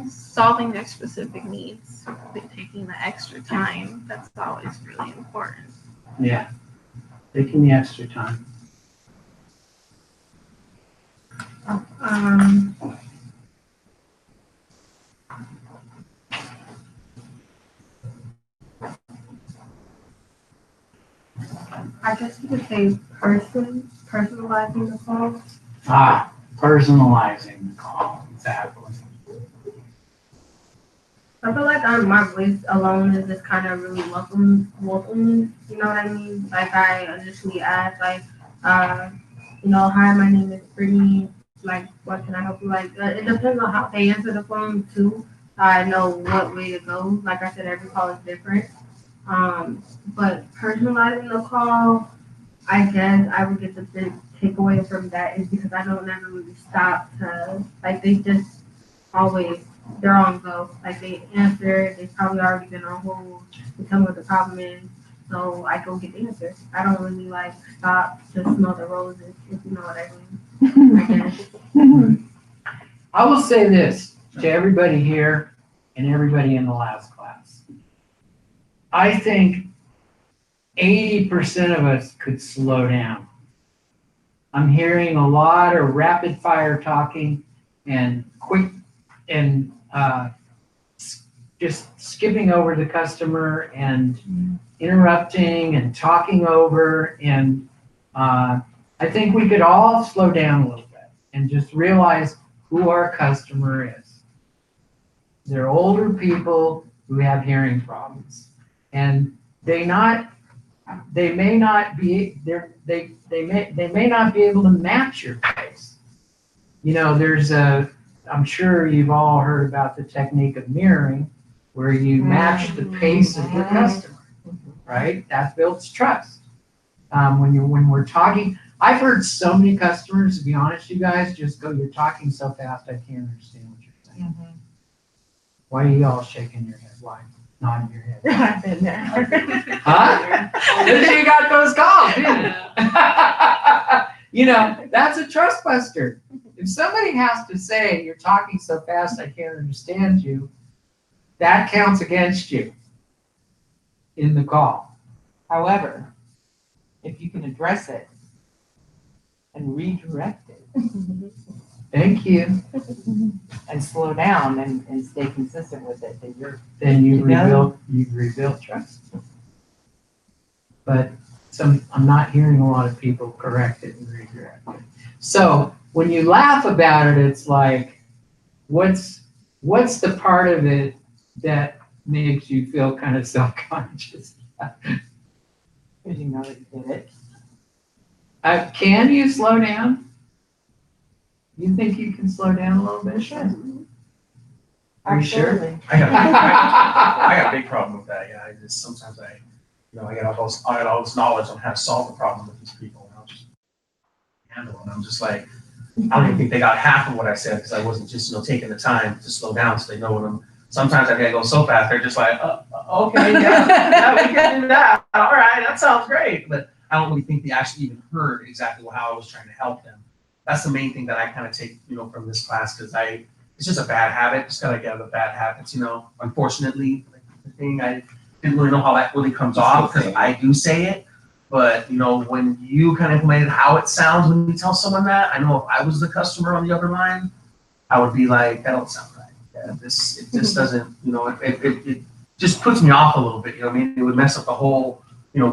Solving their specific needs, but taking the extra time, that's always really important. Yeah, taking the extra time. I guess you could say personalizing the call. Personalizing the call, exactly. I feel like my voice alone is just kind of really welcoming, you know what I mean? Like I initially asked, like, hi, my name is Brittany, like, what can I help you? Like, it depends on how they answer the phone too. I know what way to go. Like I said, every call is different. But personalizing the call, I guess I would get the big takeaway from that is because I don't never really stop to, like, they just always, they're on go. Like, they answer, they've probably already been on hold, they tell me what the problem is, so I go get the answer. I don't really, like, stop to smell the roses, if you know what I mean, I guess. I will say this to everybody here and everybody in the last class. I think 80% of us could slow down. I'm hearing a lot of rapid fire talking and quick and just skipping over the customer and interrupting and talking over. And I think we could all slow down a little bit and just realize who our customer is. They're older people who have hearing problems, and they may not be able to match your pace. You know, I'm sure you've all heard about the technique of mirroring, where you match the pace of your customer, right? That builds trust. When we're talking, I've heard so many customers, to be honest, you guys, just go, "You're talking so fast, I can't understand what you're saying." Why are you all shaking your head? Why? Nodding your head. I've been there. Huh? Because you got those calls, didn't you? You know, that's a trust buster. If somebody has to say, "You're talking so fast, I can't understand you," that counts against you in the call. However, if you can address it and redirect it, Thank you. and slow down and stay consistent with it, Then you Yeah. rebuild trust. But I'm not hearing a lot of people correct it and redirect it. So when you laugh about it, it's like, what's the part of it that makes you feel kind of self-conscious? because you know that you did it. Can you slow down? You think you can slow down a little bit? Sure. Are you sure? Absolutely. I got a big problem with that, yeah, I just, sometimes I get all this knowledge on how to solve the problem with these people, and I'll just handle it, and I'm just like, I don't even think they got half of what I said, because I wasn't just, taking the time to slow down so they know what sometimes I gotta go so fast, they're just like, okay, yeah, we can do that, all right, that sounds great, but I don't really think they actually even heard exactly how I was trying to help them. That's the main thing that I kind of take, from this class, because it's just a bad habit, just gotta get out of the bad habits, unfortunately, like the thing, I didn't really know how that really comes off, because I do say it, but, when you kind of implemented how it sounds when you tell someone that, I know if I was the customer on the other line, I would be like, that don't sound right. Yeah, it just doesn't, it just puts me off a little bit, it would mess up the whole,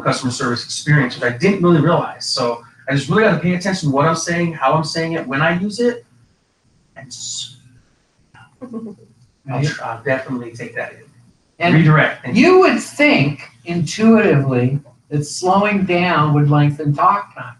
customer service experience, which I didn't really realize. So I just really got to pay attention to what I'm saying, how I'm saying it, when I use it, and I'll definitely take that in. And redirect. you would think intuitively that slowing down would lengthen talk time.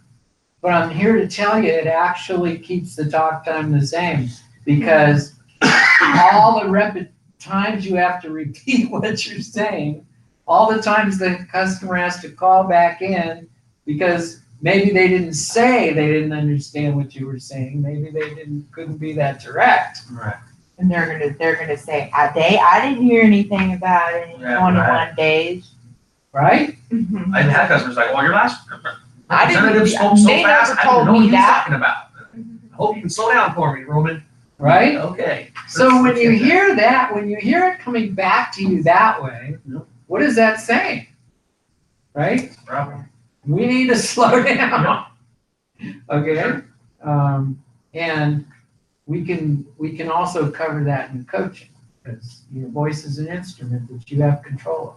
But I'm here to tell you it actually keeps the talk time the same, because all the times you have to repeat what you're saying, all the times the customer has to call back in because maybe they didn't say they didn't understand what you were saying. Maybe they couldn't be that direct. Right. And they're gonna say, I didn't hear anything about it in 21 days. Right? Mm-hmm. I've had customers like, well, your last I didn't representative even- spoke so they fast, never I didn't told know me what he was that. talking about. I hope you can slow down for me, Roman. Right? Okay. So when you hear that, when you hear it coming back to you that way, Yep. what is that saying? Right? Problem. We need to slow down. Okay? And we can also cover that in coaching, because your voice is an instrument that you have control of.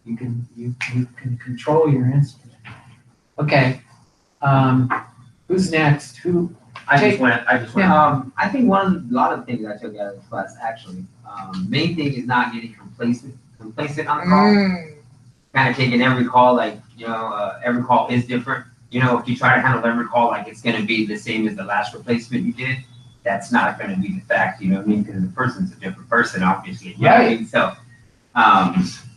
You can control your instrument. Okay. Who's next? I just went. Yeah. I think a lot of things I took out of this class actually. Main thing is not getting complacent on the call. Kind of taking every call like, every call is different. If you try to handle every call like it's going to be the same as the last replacement you did, that's not going to be the fact, you know what I mean? Because the person's a different person, obviously. You know what I mean? So,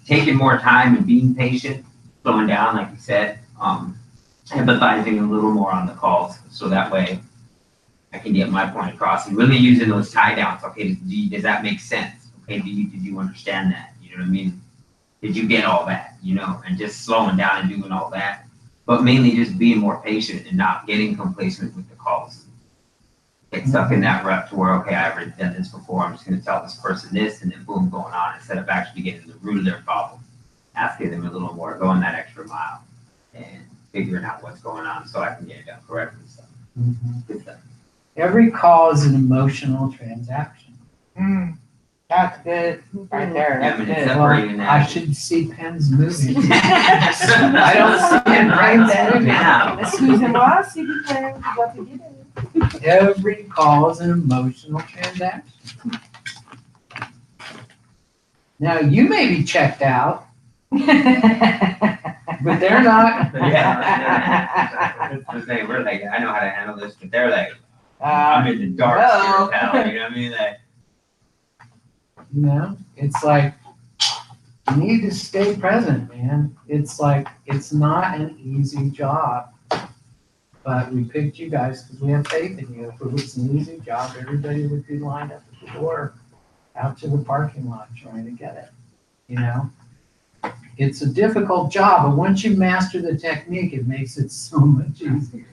taking more time and being patient, slowing down, like you said, empathizing a little more on the calls, so that way I can get my point across, and really using those tie downs. Okay, does that make sense? Okay, did you understand that? You know what I mean? Did you get all that? And just slowing down and doing all that, but mainly just being more patient and not getting complacent with the calls. Get stuck in that rut to where, okay, I've already done this before, I'm just gonna tell this person this, and then boom, going on, instead of actually getting to the root of their problem, asking them a little more, going that extra mile, and figuring out what's going on so I can get it done correctly. So, good stuff. Every call is an emotional transaction. That's good, right there, Yeah, that's I mean, it's good. separating Well, I that. should see pens moving. I don't see it right moving. Now. Susan, well, I see you playing with what to get in. Every call is an emotional transaction. Now, you may be checked out, but they're not. Yeah. We're like, I know how to handle this, but they're like, I'm in the dark no. here, pal. You know what I mean? Like, It's like, you need to stay present, man. It's like, it's not an easy job. But we picked you guys because we have faith in you. If it was an easy job, everybody would be lined up at the door, out to the parking lot trying to get it, It's a difficult job, but once you master the technique, it makes it so much easier.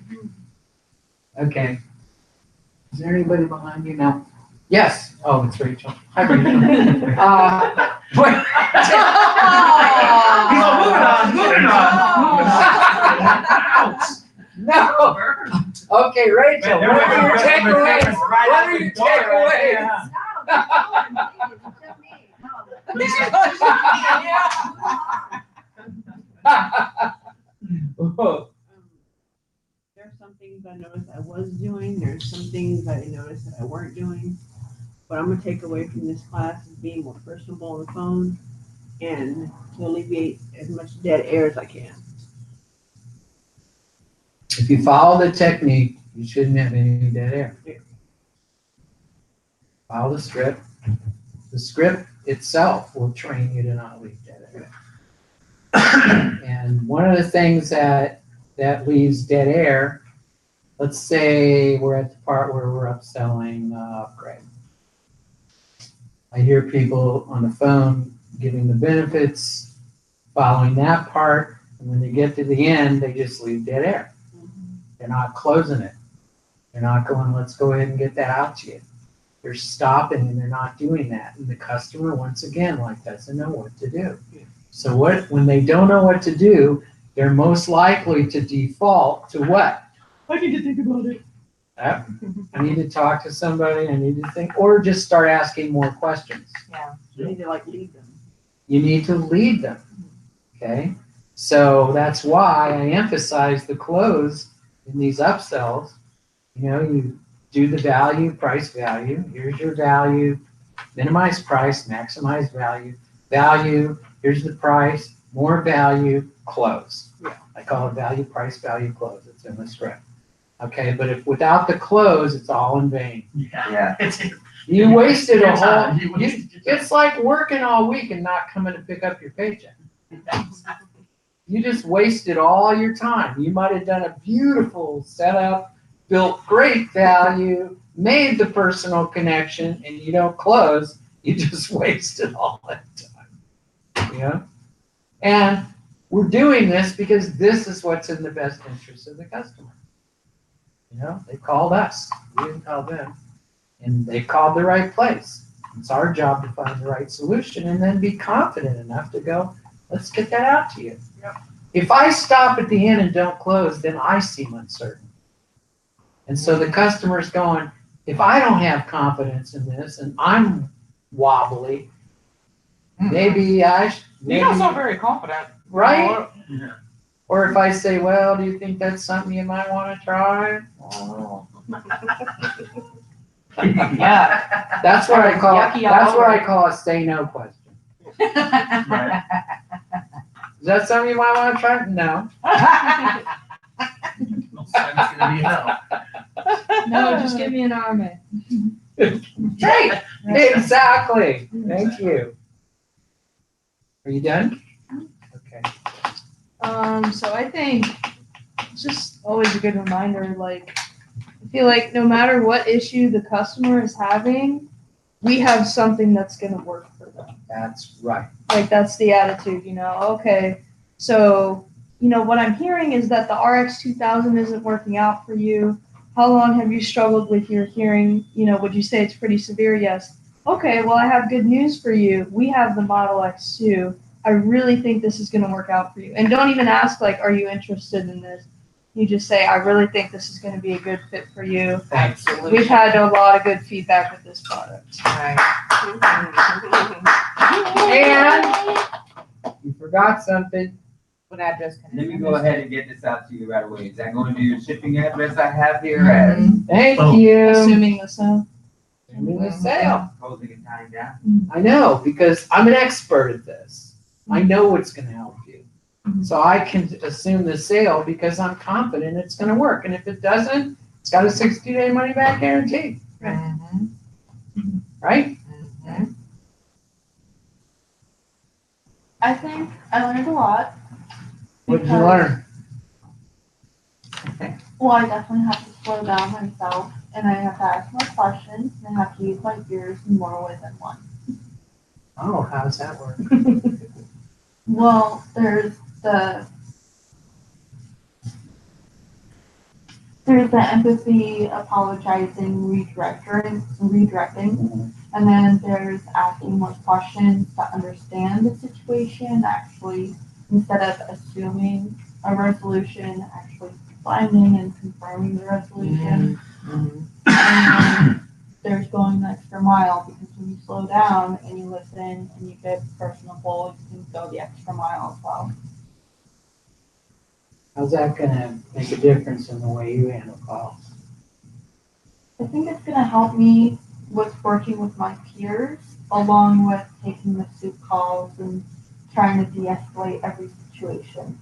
Okay. Is there anybody behind you now? Yes. Oh, it's Rachel. Hi, Rachel. Moving on. No. Okay, Rachel, There what we are go. your Customer takeaways? service right What out are the your door right takeaways? There's some things I noticed I was doing, there's some things I noticed that I weren't doing. What I'm gonna take away from this class is being more personable on the phone and to alleviate as much dead air as I can. If you follow the technique, you shouldn't have any dead air. Follow the script. The script itself will train you to not leave dead air. And one of the things that leaves dead air, let's say we're at the part where we're upselling upgrade. I hear people on the phone giving the benefits, following that part, and when they get to the end, they just leave dead air. They're not closing it. They're not going, let's go ahead and get that out to you. They're stopping and they're not doing that. And the customer, once again, doesn't know what to do. So when they don't know what to do, they're most likely to default to what? I need to think about it. I need to talk to somebody, I need to think, or just start asking more questions. You need to lead them. You need to lead them, okay? So that's why I emphasize the close in these upsells. You do the value, price value. Here's your value, minimize price, maximize value. Value, here's the price, more value, close. Yeah. I call it value, price, value, close. It's in the script. Okay, but if without the close, it's all in vain. Yeah. You wasted Your a time. whole, You wasted your time. it's like working all week and not coming to pick up your paycheck. You just wasted all your time. You might have done a beautiful setup, built great value, made the personal connection, and you don't close. You just wasted all that time. And we're doing this because this is what's in the best interest of the customer. They called us. We didn't call them. And they called the right place. It's our job to find the right solution and then be confident enough to go, let's get that out to you. Yep. If I stop at the end and don't close, then I seem uncertain. And so the customer's going, if I don't have confidence in this and I'm wobbly, maybe You don't sound very confident. right? Yeah. Or if I say, well, do you think that's something you might want to try? Oh. Yeah. That's what I call, Yucky all that's what over. I call a say no question. Right. Is that something you might want to try? No. Most times it's gonna be no. No, just give me an arm. Right, exactly. Thank you. Are you done? Okay. So I think it's just always a good reminder, I feel like no matter what issue the customer is having, we have something that's gonna work for them. That's right. That's the attitude, okay. So, what I'm hearing is that the RX 2000 isn't working out for you. How long have you struggled with your hearing? Would you say it's pretty severe? Yes. Okay, well, I have good news for you. We have the Model X2. I really think this is going to work out for you. And don't even ask, are you interested in this? You just say, I really think this is going to be a good fit for you. Absolutely. We've had a lot of good feedback with this product. Right. And you forgot something. What address can I Let me send go this ahead and get this out to you right away. Is that going to your shipping address I have here at Thank Oh. you. Assuming the sale. Send me the sale. closing and tying down? I know, because I'm an expert at this. I know what's going to help you. So I can assume the sale because I'm confident it's going to work. And if it doesn't, it's got a 60-day money back guarantee, Mhm. right? Mhm. I think I learned a lot. What did you learn? Well, I definitely have to slow down myself, and I have to ask more questions, and I have to use my ears more ways than one. Oh, how does that work? Well, there's the empathy, apologizing, redirecting, and then there's asking more questions to understand the situation, actually, instead of assuming a resolution, actually signing and confirming the resolution. Mhm. And then there's going the extra mile, because when you slow down and you listen and you get personable, you can go the extra mile as well. How's that gonna make a difference in the way you handle calls? I think it's gonna help me with working with my peers, along with taking the soup calls and trying to de-escalate every situation.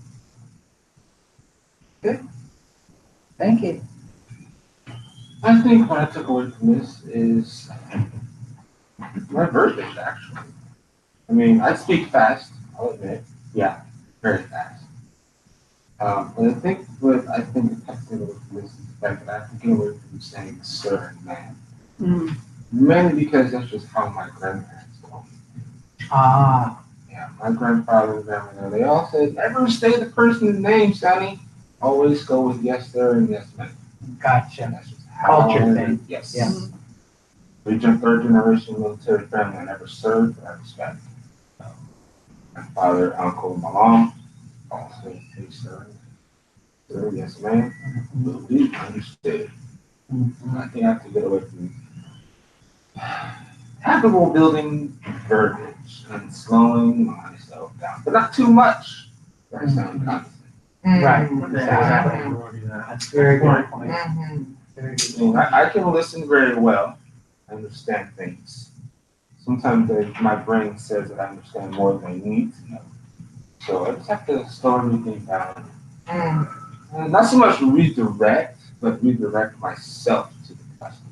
Thank you. I think what I took away from this is my verbiage, actually. I mean, I speak fast, I'll admit. Yeah, very fast. But I think the technical away from this is the fact that I have to get away from saying sir and ma'am. Mm. Mainly because that's just how my grandparents told me. Ah, Yeah, my grandfather and grandmother, they all said, never say the person's name, Sonny. Always go with yes, sir, and yes, ma'am. gotcha. That's just how Culture I- thing. Yes. Yeah. We third generation military family. I never served, but I respect. My father, uncle, my mom, all say, hey, sir. Sir, yes, ma'am. Will do, understood. Mhm. I think I have to get away from habitable building verbiage and slowing myself down, but not too much. That I sound constant. Right, Exactly. exactly. That's a very good point. Very good I mean, point. I can listen very well, understand things. Sometimes my brain says that I understand more than I need to know. So I just have to slow everything down. And not so much redirect, but redirect myself to the customer.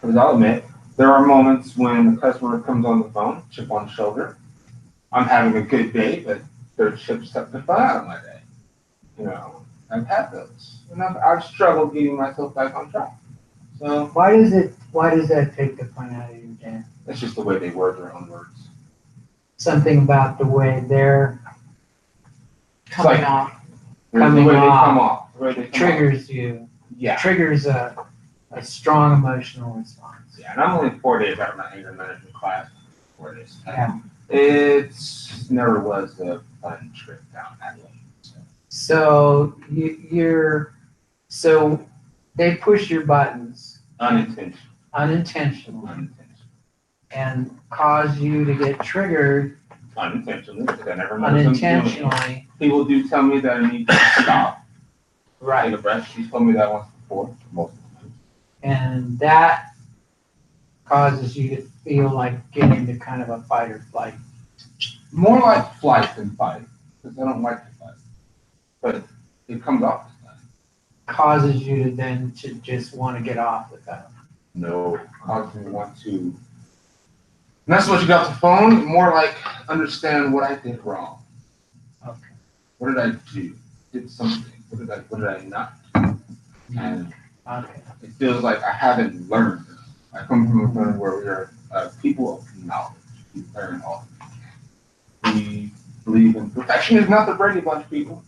Because I'll admit, there are moments when the customer comes on the phone, chip on the shoulder. I'm having a good day, but their chips took the fun out of my day. You know, I've had those. And I've struggled getting myself back on track. So Why does that take the fun out of your day? that's just the way they word their own words. Something about the way they're Coming off. Coming the way they off. come off. The way they come triggers you, off. Yeah. triggers a strong emotional response. Yeah, and I'm only 4 days out of my anger management class. 4 days. Yeah. It's never was a fun trip down that way. So so they push your buttons Unintentional. unintentionally and cause you to get triggered Unintentionally, because I never noticed them doing it. unintentionally. People do tell me that I need to stop. Take Right. a breath. She's told me that once before, most of the time. And that causes you to feel like getting into kind of a fight or flight. More like flight than fight, because I don't like to fight. But it comes off as that. Causes you to then to just want to get off with that. No, causes me to want to. Not so much about the phone, more like understand what I did wrong. Okay. What did I do? Did something. What did I not do? And Okay. it feels like I haven't learned. I come from a family where we are people of knowledge. We learn all the time. We believe in perfection is not the Brady Bunch, people.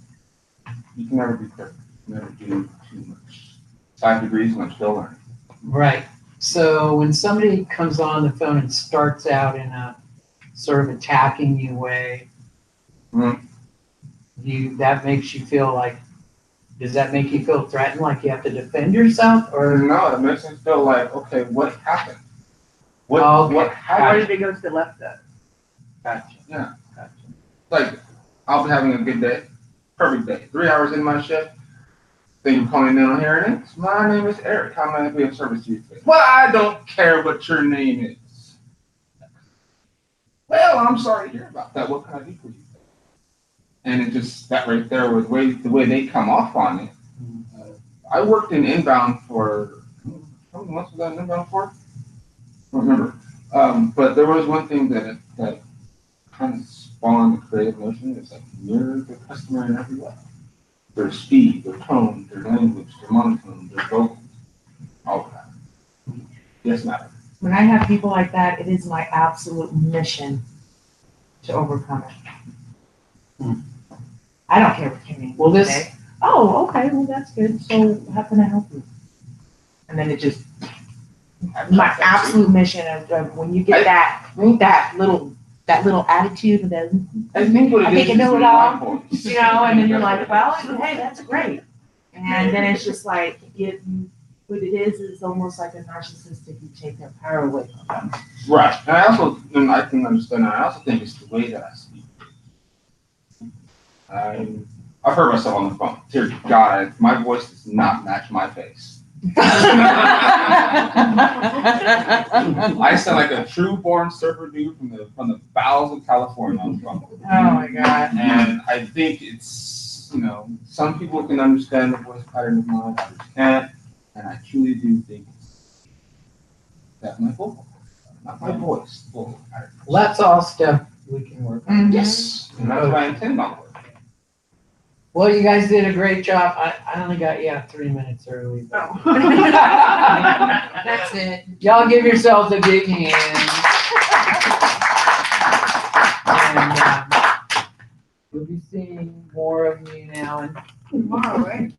You can never be perfect. You can never do too much. 5 degrees and I'm still learning. Right. So when somebody comes on the phone and starts out in a sort of attacking you way, Mhm. that makes you feel like, does that make you feel threatened, like you have to defend yourself, or? No, it makes me feel like, okay, what happened? What Okay. Why happened? did it go to the left though? Gotcha. Yeah. Gotcha. Like, I'll be having a good day, perfect day. 3 hours in my shift. Thank you for calling in on Hearing Aids. My name is Eric. How may I be of service to you today? Well, I don't care what your name is. Well, I'm sorry to hear about that. What can I do for you? And it just, that right there was the way they come off on it. I worked in inbound for, how many months was I in inbound for? I don't remember. But there was one thing that kind of spawned the creative notion. It's like mirror the customer in every way. Their speed, their tone, their language, their monotone, their vocals, all of that. Yes, madam. When I have people like that, it is my absolute mission to overcome it. I don't care what your name is. Well, this- today. Oh, okay, well, that's good. So how can I help you? And then it just, my absolute mission of when you get that little that little attitude and then, I think what I it think is I know is it all. my voice. you know, and then you're like, well, hey, that's great. And then it's just like, what it is almost like a narcissistic, you take their power away from them. Right, and I also, and I can understand that, I also think it's the way that I speak. I've heard myself on the phone, dear God, my voice does not match my face. I sound like a true born surfer dude from the bowels of California on the phone. Oh my God. And I think it's, you know, some people can understand the voice pattern of mine, others can't, and I truly do think that my vocal, not my voice, vocal pattern. Well, that's all stuff we can work on. Yes, and that's what I intend on working. Well, you guys did a great job. I only got you out 3 minutes early. but- That's it. Y'all give yourselves a big hand. And we'll be seeing more of you now. And Tomorrow, right?